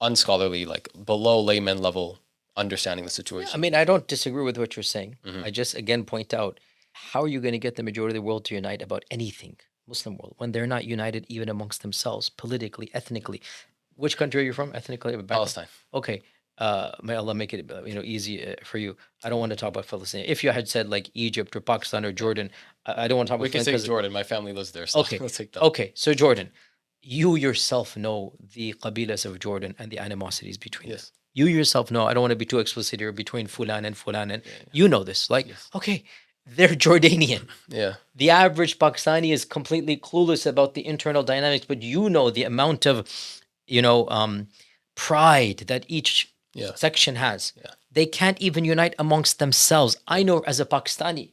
unscholarly, like below layman level understanding the situation. I mean, I don't disagree with what you're saying. I just again point out, how are you going to get the majority of the world to unite about anything, Muslim world, when they're not united even amongst themselves, politically, ethnically? Which country are you from ethnically? Palestine. Okay. May Allah make it easy for you. I don't want to talk about Palestine. If you had said like Egypt or Pakistan or Jordan, I don't want to talk about. We can say Jordan. My family lives there, so okay. Let's take that. Okay, so Jordan, you yourself know the qabilas of Jordan and the animosities between them. You yourself know. I don't want to be too explicit here, between Fulan and Fulan, and you know this. Like, okay, they're Jordanian. The average Pakistani is completely clueless about the internal dynamics, but you know the amount of pride that each section has. Yeah. They can't even unite amongst themselves. I know as a Pakistani,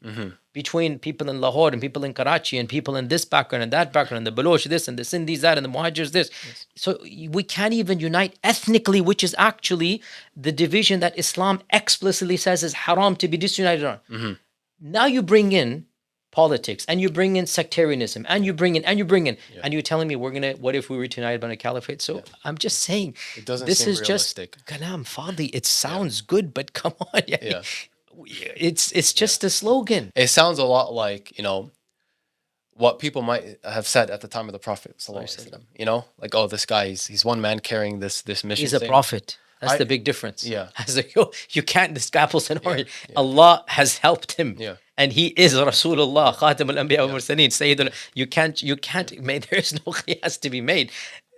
between people in Lahore and people in Karachi and people in this background and that background, and the Baloch this and the Sindhis that and the Muhajirs this. Yes. So we can't even unite ethnically, which is actually the division that Islam explicitly says is haram to be disunited on. Now you bring in politics and you bring in sectarianism and you bring in and you're telling me what if we were united by a caliphate? So I'm just saying, it doesn't this seem is realistic. Just kalam fadi. It sounds good, but come on. It's just a slogan. It sounds a lot like, what people might have said at the time of the Prophet ﷺ. Like, oh, this guy, he's one man carrying this mission. He's a prophet. That's the big difference. Yeah. You can't, this apples and oranges. Allah has helped him. Yeah. And he is Rasulullah, Khatam al-Anbiya wa Mursaleen, Sayyidul. You can't make, there's no qiyas to be made.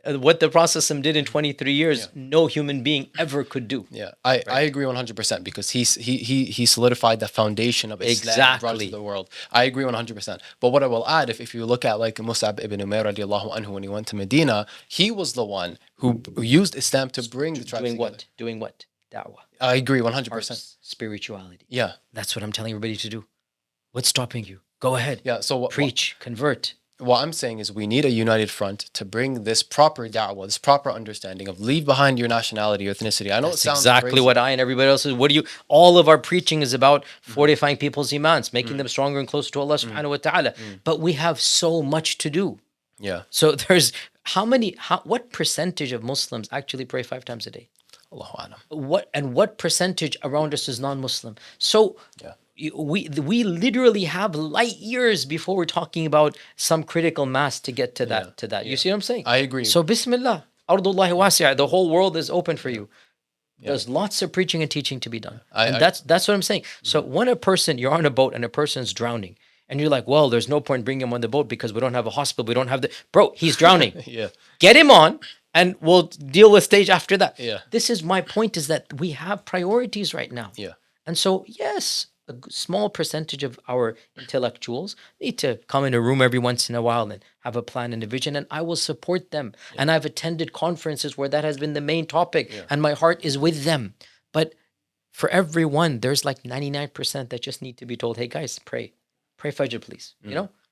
What the Prophet did in 23 years, no human being ever could do. Yeah, I agree 100% because he solidified the foundation of Islam brought to the world. I agree 100%. But what I will add, if you look at like Mus'ab ibn Umair radiallahu anhu, when he went to Medina, he was the one who used Islam to bring the tribes together. Doing what? Da'wah. I agree 100%. Arts, spirituality. Yeah. That's what I'm telling everybody to do. What's stopping you? Go ahead. Yeah. So preach, convert. What I'm saying is we need a united front to bring this proper da'wah, this proper understanding of leave behind your nationality, your ethnicity. I know that's it sounds exactly crazy. what I and everybody else is. All of our preaching is about fortifying people's imans, making them stronger and closer to Allah subhanahu wa ta'ala. But we have so much to do. Yeah. So there's what percentage of Muslims actually pray 5 times a day? Allahu a'lam. What percentage around us is non-Muslim? So we literally have light years before we're talking about some critical mass to get to that. You see what I'm saying? I agree. So Bismillah, Ardullahi wasi'a, the whole world is open for you. There's lots of preaching and teaching to be done. That's what I'm saying. So when you're on a boat and a person's drowning, and you're like, well, there's no point bringing him on the boat because we don't have a hospital, we don't have bro, he's drowning. Get him on and we'll deal with stage after that. This is my point, is that we have priorities right now. And so, yes, a small percentage of our intellectuals need to come in a room every once in a while and have a plan and a vision, and I will support them. And I've attended conferences where that has been the main topic, and my heart is with them. But for everyone, there's like 99% that just need to be told, hey guys, pray Fajr, please.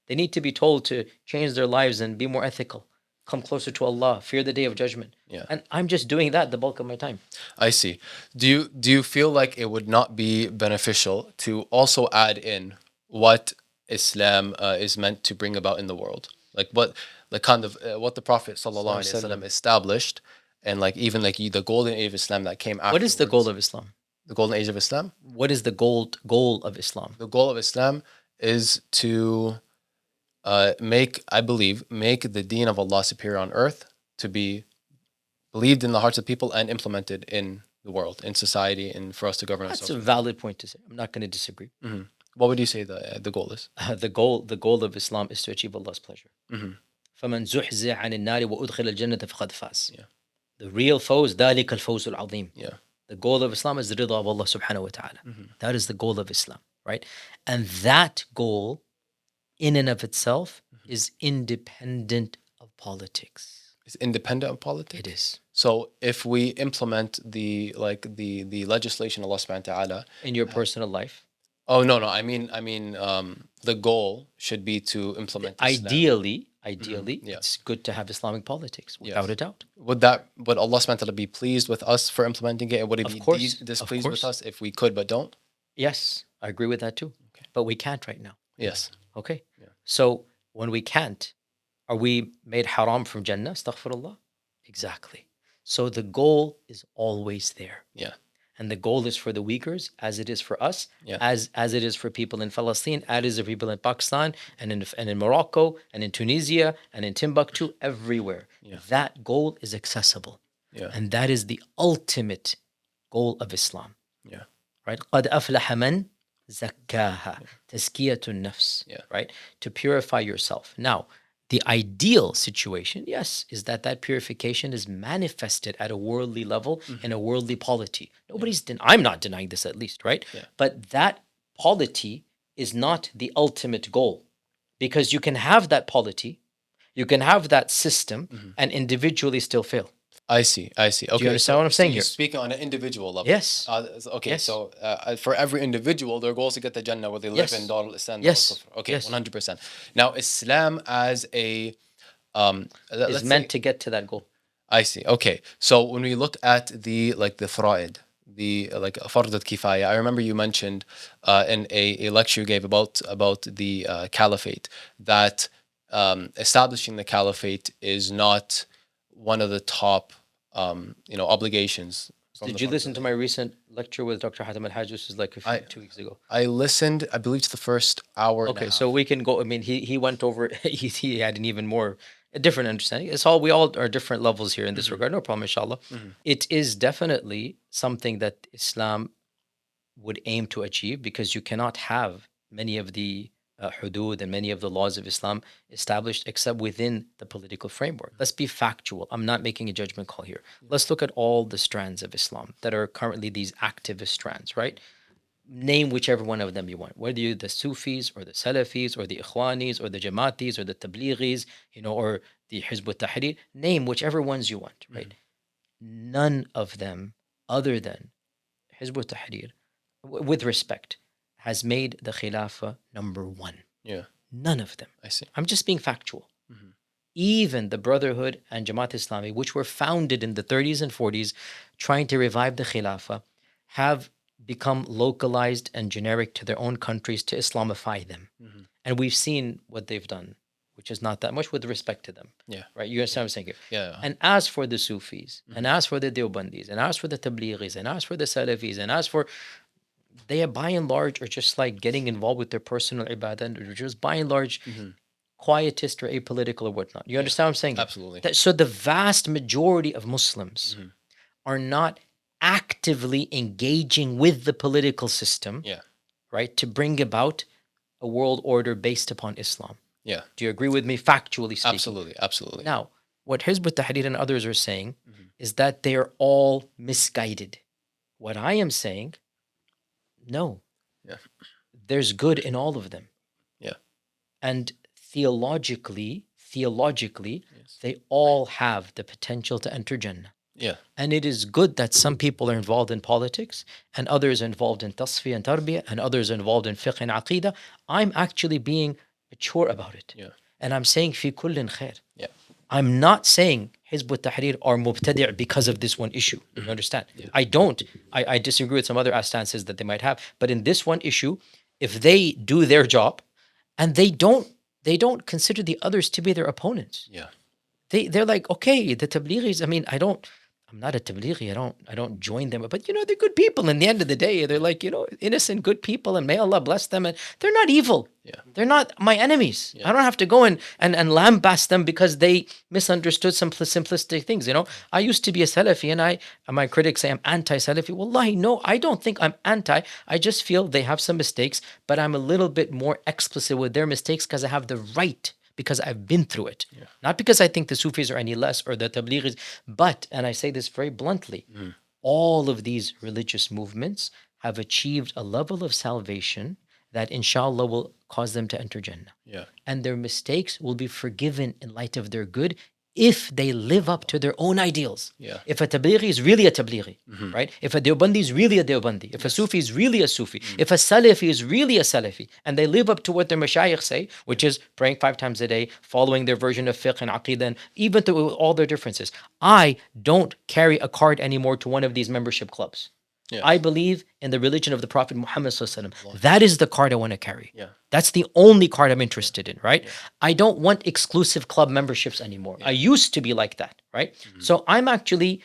They need to be told to change their lives and be more ethical, come closer to Allah, fear the day of judgment. And I'm just doing that the bulk of my time. I see. Do you feel like it would not be beneficial to also add in what Islam is meant to bring about in the world? Like what the kind of what the Prophet sallallahu alaihi wasallam established, and like even like the golden age of Islam that came after. What is the goal of Islam? The golden age of Islam? What is the goal of Islam? The goal of Islam is to make the deen of Allah superior on earth, to be believed in the hearts of people and implemented in the world, in society, and for us to govern ourselves. That's a valid point to say. I'm not going to disagree. What would you say the goal is? The goal of Islam is to achieve Allah's pleasure. فَمَنْ زُحْزِحَ عَنِ النَّارِ وَأُدْخِلَ الْجَنَّةَ فَقَدْ فَازَ. The real fawz, ذَلِكَ الْفَوْزُ الْعَظِيمُ. The goal of Islam is the rida of Allah subhanahu wa ta'ala. That is the goal of Islam, right? And that goal, in and of itself, is independent of politics. It's independent of politics? It is. So if we implement the legislation of Allah subhanahu wa ta'ala in your personal life. Oh no, I mean the goal should be to implement Islam. Ideally, it's good to have Islamic politics, without a doubt. Would Allah subhanahu wa ta'ala be pleased with us for implementing it? And would he be displeased with us if we could but don't? Yes, I agree with that too. Okay. But we can't right now. Yes. Okay. So when we can't, are we made haram from Jannah? Astaghfirullah. Exactly. So the goal is always there. And the goal is for the weakers, as it is for us, as it is for people in Palestine, as it is for people in Pakistan, and in Morocco, and in Tunisia, and in Timbuktu, everywhere. That goal is accessible. And that is the ultimate goal of Islam. Right? قَدْ أَفْلَحَ مَنْ زَكَّاهَا. تَزْكِيَةُ النَّفْس. Right? To purify yourself. Now, the ideal situation, yes, is that purification is manifested at a worldly level in a worldly polity. I'm not denying this, at least, right? But that polity is not the ultimate goal, because you can have that polity, you can have that system, and individually still fail. I see. Okay. Do you understand what I'm saying you're here? speaking on an individual level. Yes. Okay. Yes. So for every individual, their goal is to get the Jannah, whether they live in Yes. Darul Islam, Darul Yes. Kufr. Okay. Yes. 100%. Now, Islam as a Is let's meant say, to get to that goal. I see. Okay. So when we look at the fara'id, the like fard al-kifaya, I remember you mentioned in a lecture you gave about the Caliphate that establishing the Caliphate is not one of the top obligations. Did you listen to my recent lecture with Dr. Hatem Al-Hajj? This was like 2 weeks ago. I listened, I believe, to the first hour. Okay, so we can go. I mean, he went over. He had an even more a different understanding. It's all we all are different levels here in this regard. No problem, inshallah. It is definitely something that Islam would aim to achieve, because you cannot have many of the hudud and many of the laws of Islam established except within the political framework. Let's be factual. I'm not making a judgment call here. Let's look at all the strands of Islam that are currently these activist strands, right? Name whichever one of them you want, whether you're the Sufis or the Salafis or the Ikhwanis or the Jamaatis or the Tablighis, or the Hizb ut-Tahrir. Name whichever ones you want, right? None of them, other than Hizb ut-Tahrir, with respect, has made the Khilafa number one. Yeah. None of them. I see. I'm just being factual. Even the Brotherhood and Jamaat Islami, which were founded in the 30s and 40s, trying to revive the Khilafa, have become localized and generic to their own countries to Islamify them. And we've seen what they've done, which is not that much with respect to them. Yeah. Right? You understand what I'm saying here? Yeah. And as for the Sufis, and as for the Deobandis, and as for the Tablighis, and as for the Salafis, and as for... they by and large are just like getting involved with their personal ibadah, and just by and large quietist or apolitical or whatnot. You understand what I'm saying? Absolutely. So the vast majority of Muslims are not actively engaging with the political system, right, to bring about a world order based upon Islam. Yeah. Do you agree with me, factually speaking? Absolutely. Now, what Hizb ut-Tahrir and others are saying is that they are all misguided. What I am saying, no. Yeah. There's good in all of them. Yeah. And theologically, they all have the potential to enter Jannah. Yeah. And it is good that some people are involved in politics, and others are involved in tasfiyah and tarbiyah, and others are involved in fiqh and aqidah. I'm actually being mature about it. Yeah. And I'm saying fi kullin khair. Yeah. I'm not saying Hizb ut-Tahrir are mubtadi' because of this one issue. You understand? Yeah. I disagree with some other stances that they might have. But in this one issue, if they do their job and they don't consider the others to be their opponents. Yeah. They're like, okay, the Tablighis, I mean, I'm not a Tablighi. I don't join them. But, they're good people. In the end of the day, they're like, innocent, good people. And may Allah bless them. And they're not evil. Yeah. They're not my enemies. Yeah. I don't have to go and lambast them because they misunderstood some simplistic things. I used to be a Salafi, and my critics say I'm anti-Salafi. Wallahi, no, I don't think I'm anti. I just feel they have some mistakes, but I'm a little bit more explicit with their mistakes because I have the right, because I've been through it. Yeah. Not because I think the Sufis are any less or the Tablighis, but, and I say this very bluntly, all of these religious movements have achieved a level of salvation that inshallah will cause them to enter Jannah. Yeah. And their mistakes will be forgiven in light of their good if they live up to their own ideals. Yeah. If a Tablighi is really a Tablighi, right? If a Deobandi is really a Deobandi, if a Sufi is really a Sufi, if a Salafi is really a Salafi, and they live up to what their mashayikh say, which is praying 5 times a day, following their version of fiqh and aqidah, and even through all their differences. I don't carry a card anymore to one of these membership clubs. Yeah. I believe in the religion of the Prophet Muhammad ﷺ. That is the card I want to carry. Yeah. That's the only card I'm interested in, right? Yeah. I don't want exclusive club memberships anymore. Yeah. I used to be like that, right? So I'm actually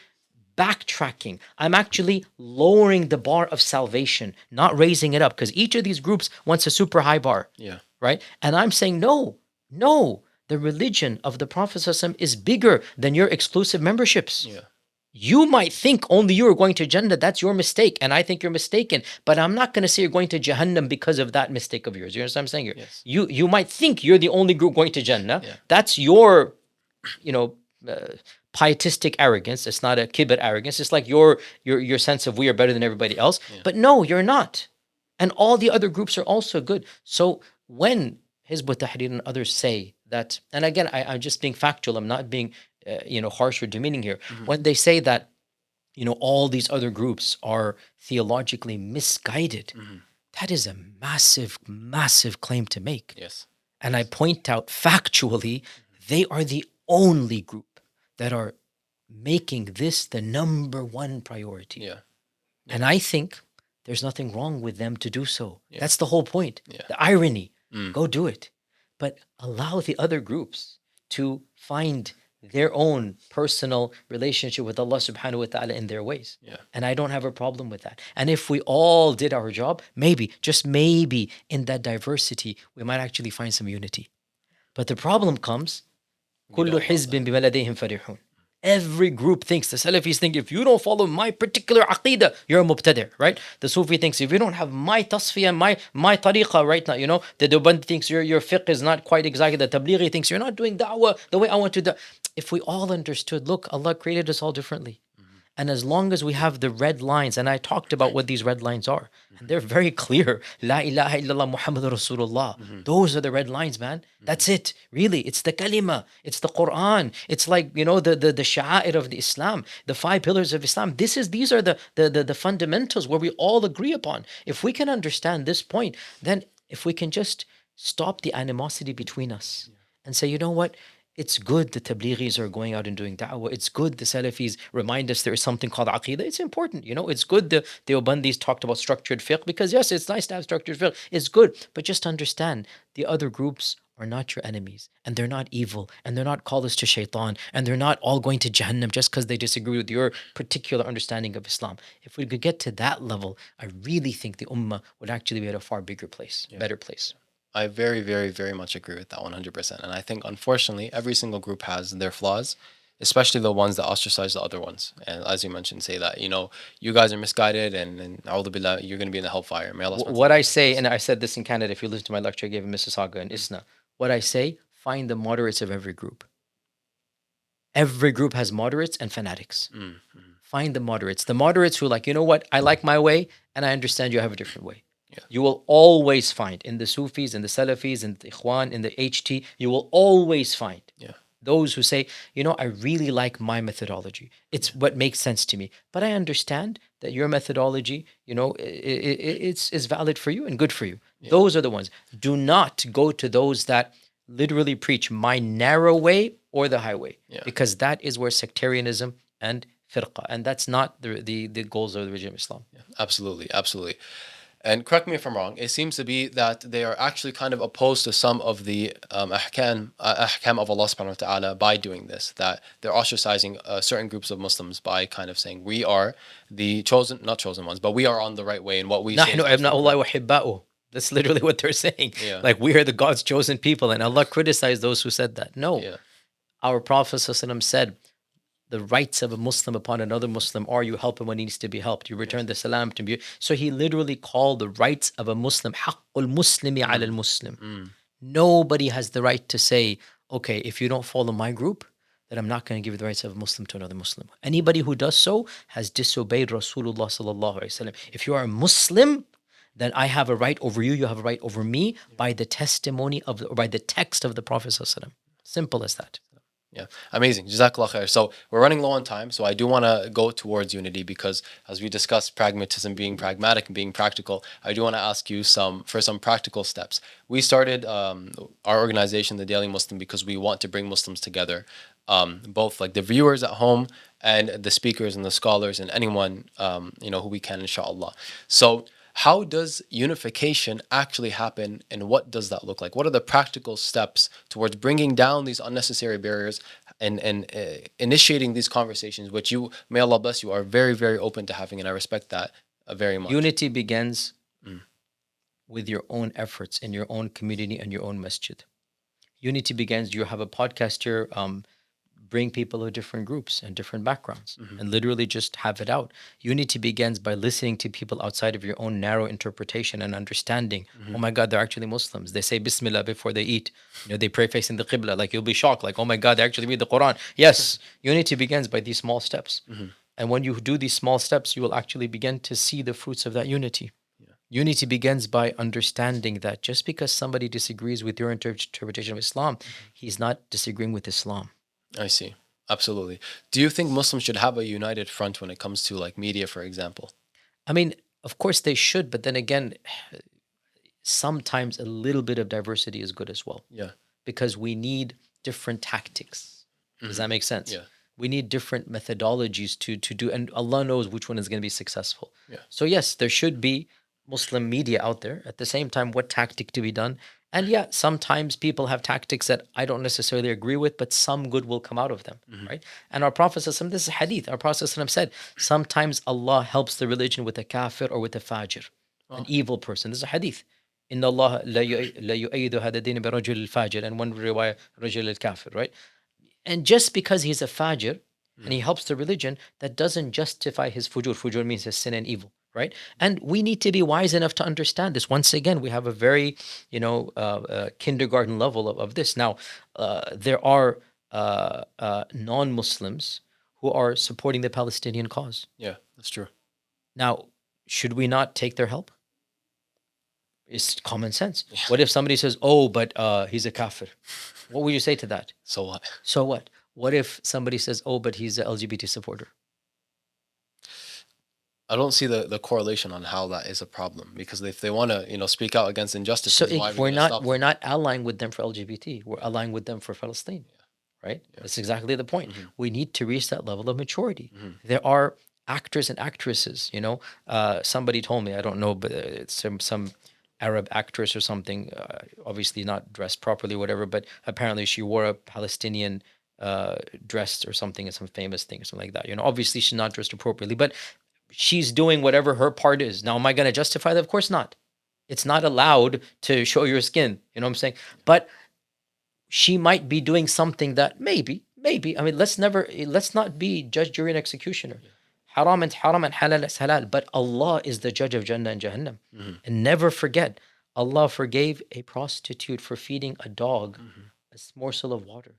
backtracking. I'm actually lowering the bar of salvation, not raising it up, because each of these groups wants a super high bar, right? And I'm saying, no, the religion of the Prophet ﷺ is bigger than your exclusive memberships. Yeah. You might think only you are going to Jannah. That's your mistake. And I think you're mistaken. But I'm not going to say you're going to Jahannam because of that mistake of yours. You understand what I'm saying here? Yes. You might think you're the only group going to Jannah. Yeah. That's your, pietistic arrogance. It's not a kibr arrogance. It's like your sense of we are better than everybody else. Yeah. But no, you're not. And all the other groups are also good. So when Hizb ut-Tahrir and others say that, and again, I'm just being factual. I'm not being harsh or demeaning here. When they say that, all these other groups are theologically misguided, that is a massive, massive claim to make. Yes. And I point out factually, they are the only group that are making this the number one priority. Yeah. And I think there's nothing wrong with them to do so. Yeah. That's the whole point. Yeah. The irony, go do it. But allow the other groups to find their own personal relationship with Allah subhanahu wa ta'ala in their ways. Yeah. And I don't have a problem with that. And if we all did our job, maybe, just maybe, in that diversity, we might actually find some unity. But the problem comes, كُلُّ حِزْبٍ بِمَا لَدَيْهِمْ فَرِحُونَ. Every group thinks, the Salafis think, if you don't follow my particular aqidah, you're a mubtadi', right? The Sufi thinks, if you don't have my tasfiyah, my tariqah right now, the Deobandi thinks your fiqh is not quite exactly, the Tablighi thinks you're not doing da'wah the way I want to do. If we all understood, look, Allah created us all differently. And as long as we have the red lines, and I talked about what these red lines are, and they're very clear. La ilaha illallah Muhammadur Rasulullah. Those are the red lines, man. That's it. Really, it's the kalima, it's the Quran. It's like, the sha'air of the Islam, the 5 pillars of Islam. These are the fundamentals where we all agree upon. If we can understand this point, then if we can just stop the animosity between us and say, you know what? It's good the Tablighis are going out and doing da'wah. It's good the Salafis remind us there is something called aqidah. It's important, It's good the Deobandis talked about structured fiqh, because yes, it's nice to have structured fiqh. It's good. But just understand, the other groups are not your enemies, and they're not evil, and they're not callers to shaitan, and they're not all going to Jahannam just because they disagree with your particular understanding of Islam. If we could get to that level, I really think the ummah would actually be at a far bigger place, better place. I very, very, very much agree with that 100%. And I think, unfortunately, every single group has their flaws, especially the ones that ostracize the other ones. And as you mentioned, say that, you guys are misguided and a'udhu billah, you're going to be in the hellfire. May Allah What I say, and I said this in Canada, if you listen to my lecture I gave in Mississauga and ISNA, what I say, find the moderates of every group. Every group has moderates and fanatics. Find the moderates. The moderates who are like, you know what, I like my way, and I understand you have a different way. Yeah. You will always find in the Sufis, in the Salafis, in the Ikhwan, in the HT, you will always find those who say, I really like my methodology. It's what makes sense to me. But I understand that your methodology, it's valid for you and good for you. Yeah. Those are the ones. Do not go to those that literally preach my narrow way or the highway, because that is where sectarianism and firqa, and that's not the goals of the religion of Islam. Yeah, absolutely, absolutely. And correct me if I'm wrong, it seems to be that they are actually kind of opposed to some of the ahkam of Allah subhanahu wa ta'ala by doing this, that they're ostracizing certain groups of Muslims by kind of saying, we are the not chosen ones, but we are on the right way in what we say. That's literally what they're saying. Yeah. Like, we are the God's chosen people, and Allah criticized those who said that. No. Yeah. Our Prophet ﷺ said, the rights of a Muslim upon another Muslim are you help him when he needs to be helped. You return the salam to him. So he literally called the rights of a Muslim, haqqul muslimi ala al-muslim. Nobody has the right to say, okay, if you don't follow my group, then I'm not going to give you the rights of a Muslim to another Muslim. Anybody who does so has disobeyed Rasulullah sallallahu alaihi wasallam. If you are a Muslim, then I have a right over you, you have a right over me by the testimony or by the text of the Prophet sallallahu alaihi wasallam. Simple as that. Yeah, amazing. Jazakallah khair. So we're running low on time, so I do want to go towards unity because, as we discussed, pragmatism, being pragmatic and being practical, I do want to ask you for some practical steps. We started our organization, the Daily Muslim, because we want to bring Muslims together, both like the viewers at home and the speakers and the scholars and anyone who we can, inshallah. So how does unification actually happen, and what does that look like? What are the practical steps towards bringing down these unnecessary barriers and initiating these conversations, which you, may Allah bless you, are very, very open to having, and I respect that very much. Unity begins with your own efforts in your own community and your own masjid. Unity begins, you have a podcast here, bring people of different groups and different backgrounds and literally just have it out. Unity begins by listening to people outside of your own narrow interpretation and understanding. Oh my God, they're actually Muslims. They say Bismillah before they eat. They pray facing the Qibla. Like, you'll be shocked. Like, oh my God, they actually read the Quran. Yes, unity begins by these small steps. And when you do these small steps, you will actually begin to see the fruits of that unity. Unity begins by understanding that just because somebody disagrees with your interpretation of Islam, he's not disagreeing with Islam. I see. Absolutely. Do you think Muslims should have a united front when it comes to like media, for example? I mean, of course they should, but then again, sometimes a little bit of diversity is good as well, Yeah. because we need different tactics. Does that make sense? Yeah. We need different methodologies to do, and Allah knows which one is going to be successful. Yeah. So yes, there should be Muslim media out there. At the same time, what tactic to be done? And yeah, sometimes people have tactics that I don't necessarily agree with, but some good will come out of them, right? And our Prophet ﷺ, this is hadith, our Prophet ﷺ said, sometimes Allah helps the religion with a kafir or with a fajr, an evil person. This is a hadith. إن الله لا يؤيد هذا الدين برجل الفاجر, and one riwayah رجل الكافر, right? And just because he's a fajr and he helps the religion, that doesn't justify his fujur. Fujur means his sin and evil, right? And we need to be wise enough to understand this. Once again, we have a very, kindergarten level of this. Now, there are non-Muslims who are supporting the Palestinian cause. Yeah, that's true. Now, should we not take their help? It's common sense. What if somebody says, oh, but he's a kafir? What would you say to that? So what? So what? What if somebody says, oh, but he's an LGBT supporter? I don't see the correlation on how that is a problem, because if they want to, speak out against injustice, So why are we we're gonna not stop we're them? not allying with them for LGBT. We're allying with them for Palestine, right? That's exactly the point. We need to reach that level of maturity. There are actors and actresses. Somebody told me, I don't know, but it's some Arab actress or something, obviously not dressed properly, whatever, but apparently she wore a Palestinian dress or something, some famous thing or something like that. Obviously she's not dressed appropriately, but she's doing whatever her part is. Now, am I going to justify that? Of course not. It's not allowed to show your skin. You know what I'm saying? But she might be doing something that maybe, I mean, let's not be judge, jury, and executioner. Haram and halal is halal. But Allah is the judge of Jannah and Jahannam. And never forget, Allah forgave a prostitute for feeding a dog a morsel of water.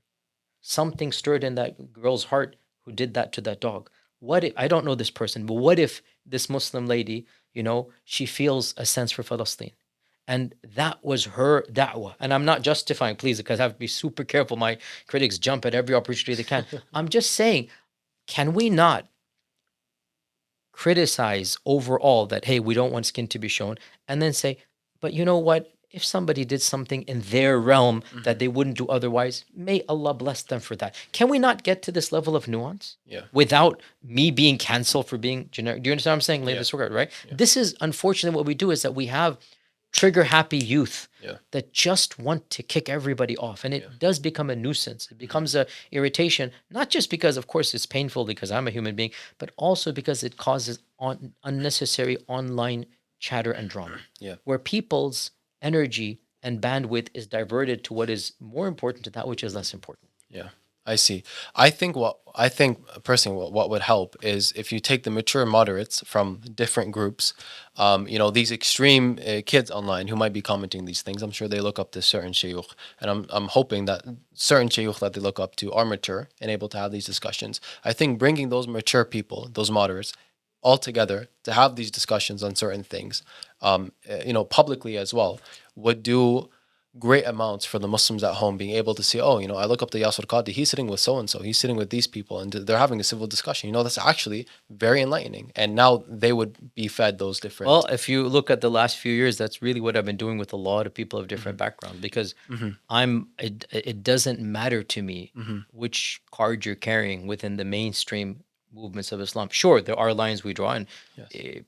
Something stirred in that girl's heart who did that to that dog. What if, I don't know this person, but what if this Muslim lady, she feels a sense for Palestine? And that was her da'wah. And I'm not justifying, please, because I have to be super careful. My critics jump at every opportunity they can. I'm just saying, can we not criticize overall that, hey, we don't want skin to be shown, and then say, but you know what? If somebody did something in their realm that they wouldn't do otherwise, may Allah bless them for that. Can we not get to this level of nuance without me being canceled for being generic? Do you understand what I'm saying? Right? Yeah. This is unfortunately what we do, is that we have trigger happy youth that just want to kick everybody off. And it does become a nuisance. It becomes a irritation, not just because, of course, it's painful because I'm a human being, but also because it causes unnecessary online chatter and drama, where people's energy and bandwidth is diverted to what is more important to that which is less important. Yeah, I see. I think personally, what would help is if you take the mature moderates from different groups, these extreme kids online who might be commenting these things. I'm sure they look up to certain shayukh, and I'm hoping that certain shayukh that they look up to are mature and able to have these discussions. I think bringing those mature people, those moderates, all together to have these discussions on certain things, publicly as well, would do great amounts for the Muslims at home, being able to see, I look up to Yasir Qadhi, he's sitting with so-and-so, he's sitting with these people, and they're having a civil discussion. That's actually very enlightening. And now they would be fed those different... Well, if you look at the last few years, that's really what I've been doing with a lot of people of different backgrounds, because it doesn't matter to me which card you're carrying within the mainstream movements of Islam. Sure, there are lines we draw, and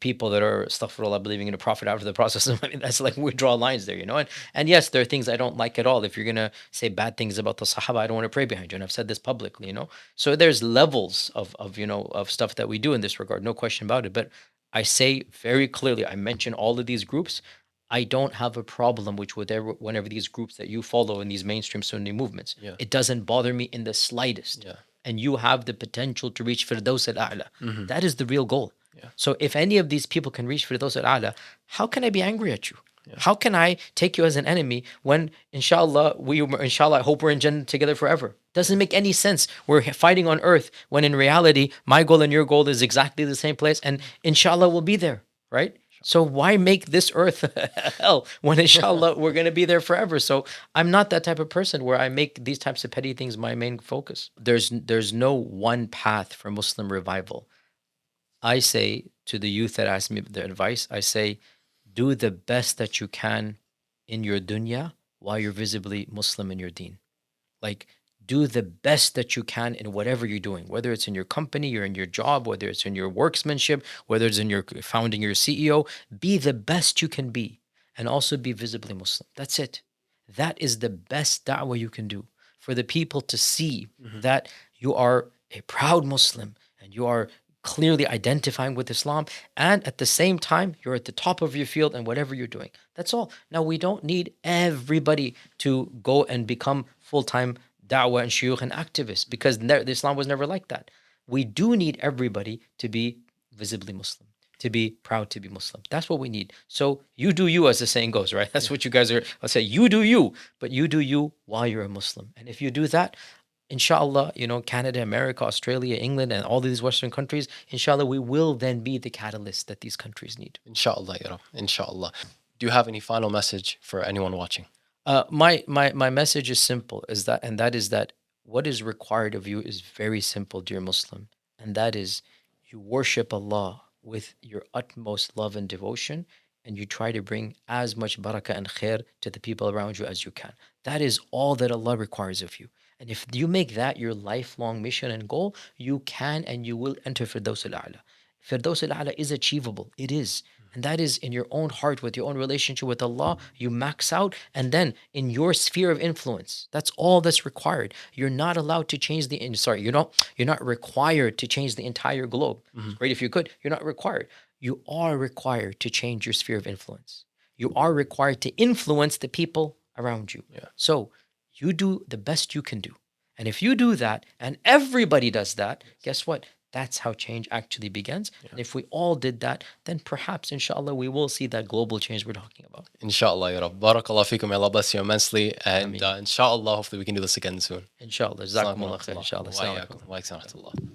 people that are astaghfirullah, believing in a prophet after the process. I mean, that's like, we draw lines there, And yes, there are things I don't like at all. If you're gonna say bad things about the Sahaba, I don't want to pray behind you, and I've said this publicly, So there's levels of stuff that we do in this regard, no question about it. But I say very clearly, I mention all of these groups. I don't have a problem whenever these groups that you follow in these mainstream Sunni movements. It doesn't bother me in the slightest. And you have the potential to reach Firdaus al-A'la. That is the real goal. So if any of these people can reach Firdaus al-A'la, how can I be angry at you? How can I take you as an enemy when, inshallah, I hope we're in Jannah together forever? Doesn't make any sense. We're fighting on earth when in reality, my goal and your goal is exactly the same place, and inshallah we'll be there, right? So why make this earth hell when inshallah we're going to be there forever? So I'm not that type of person where I make these types of petty things my main focus. There's no one path for Muslim revival. I say to the youth that ask me their advice, I say, do the best that you can in your dunya while you're visibly Muslim in your deen. Like, do the best that you can in whatever you're doing, whether it's in your company, or in your job, whether it's in your worksmanship, whether it's in your founding your CEO, be the best you can be and also be visibly Muslim. That's it. That is the best da'wah you can do for the people to see that you are a proud Muslim and you are clearly identifying with Islam, and at the same time you're at the top of your field and whatever you're doing. That's all. Now, we don't need everybody to go and become full-time da'wah and shuyukh and activists, because Islam was never like that. We do need everybody to be visibly Muslim, to be proud to be Muslim. That's what we need. So you do you, as the saying goes, right? That's what you guys are. I'll say you do you, but you do you while you're a Muslim. And if you do that, inshallah, Canada, America, Australia, England, and all these Western countries, inshallah, we will then be the catalyst that these countries need. Inshallah, ya Rab. Inshallah. Do you have any final message for anyone watching? My message is simple, that is that what is required of you is very simple, dear Muslim, and that is you worship Allah with your utmost love and devotion, and you try to bring as much barakah and khair to the people around you as you can. That is all that Allah requires of you. And if you make that your lifelong mission and goal, you can and you will enter Firdaus al-A'la. Firdaus al-A'la is achievable. It is. And that is in your own heart, with your own relationship with Allah. You max out, and then in your sphere of influence. That's all that's required. You're not allowed to change you're not required to change the entire globe. Great if you could. You're not required. You are required to change your sphere of influence. You are required to influence the people around you. Yeah. So you do the best you can do. And if you do that, and everybody does that, guess what? That's how change actually begins. Yeah. And if we all did that, then perhaps, inshallah, we will see that global change we're talking about. Inshallah, ya Rab. Barakallah feekum. Allah bless you immensely. And inshallah, hopefully we can do this again soon. Inshallah. Jazakumullah khair. Inshallah. Wa alaikum. Wa alaikum.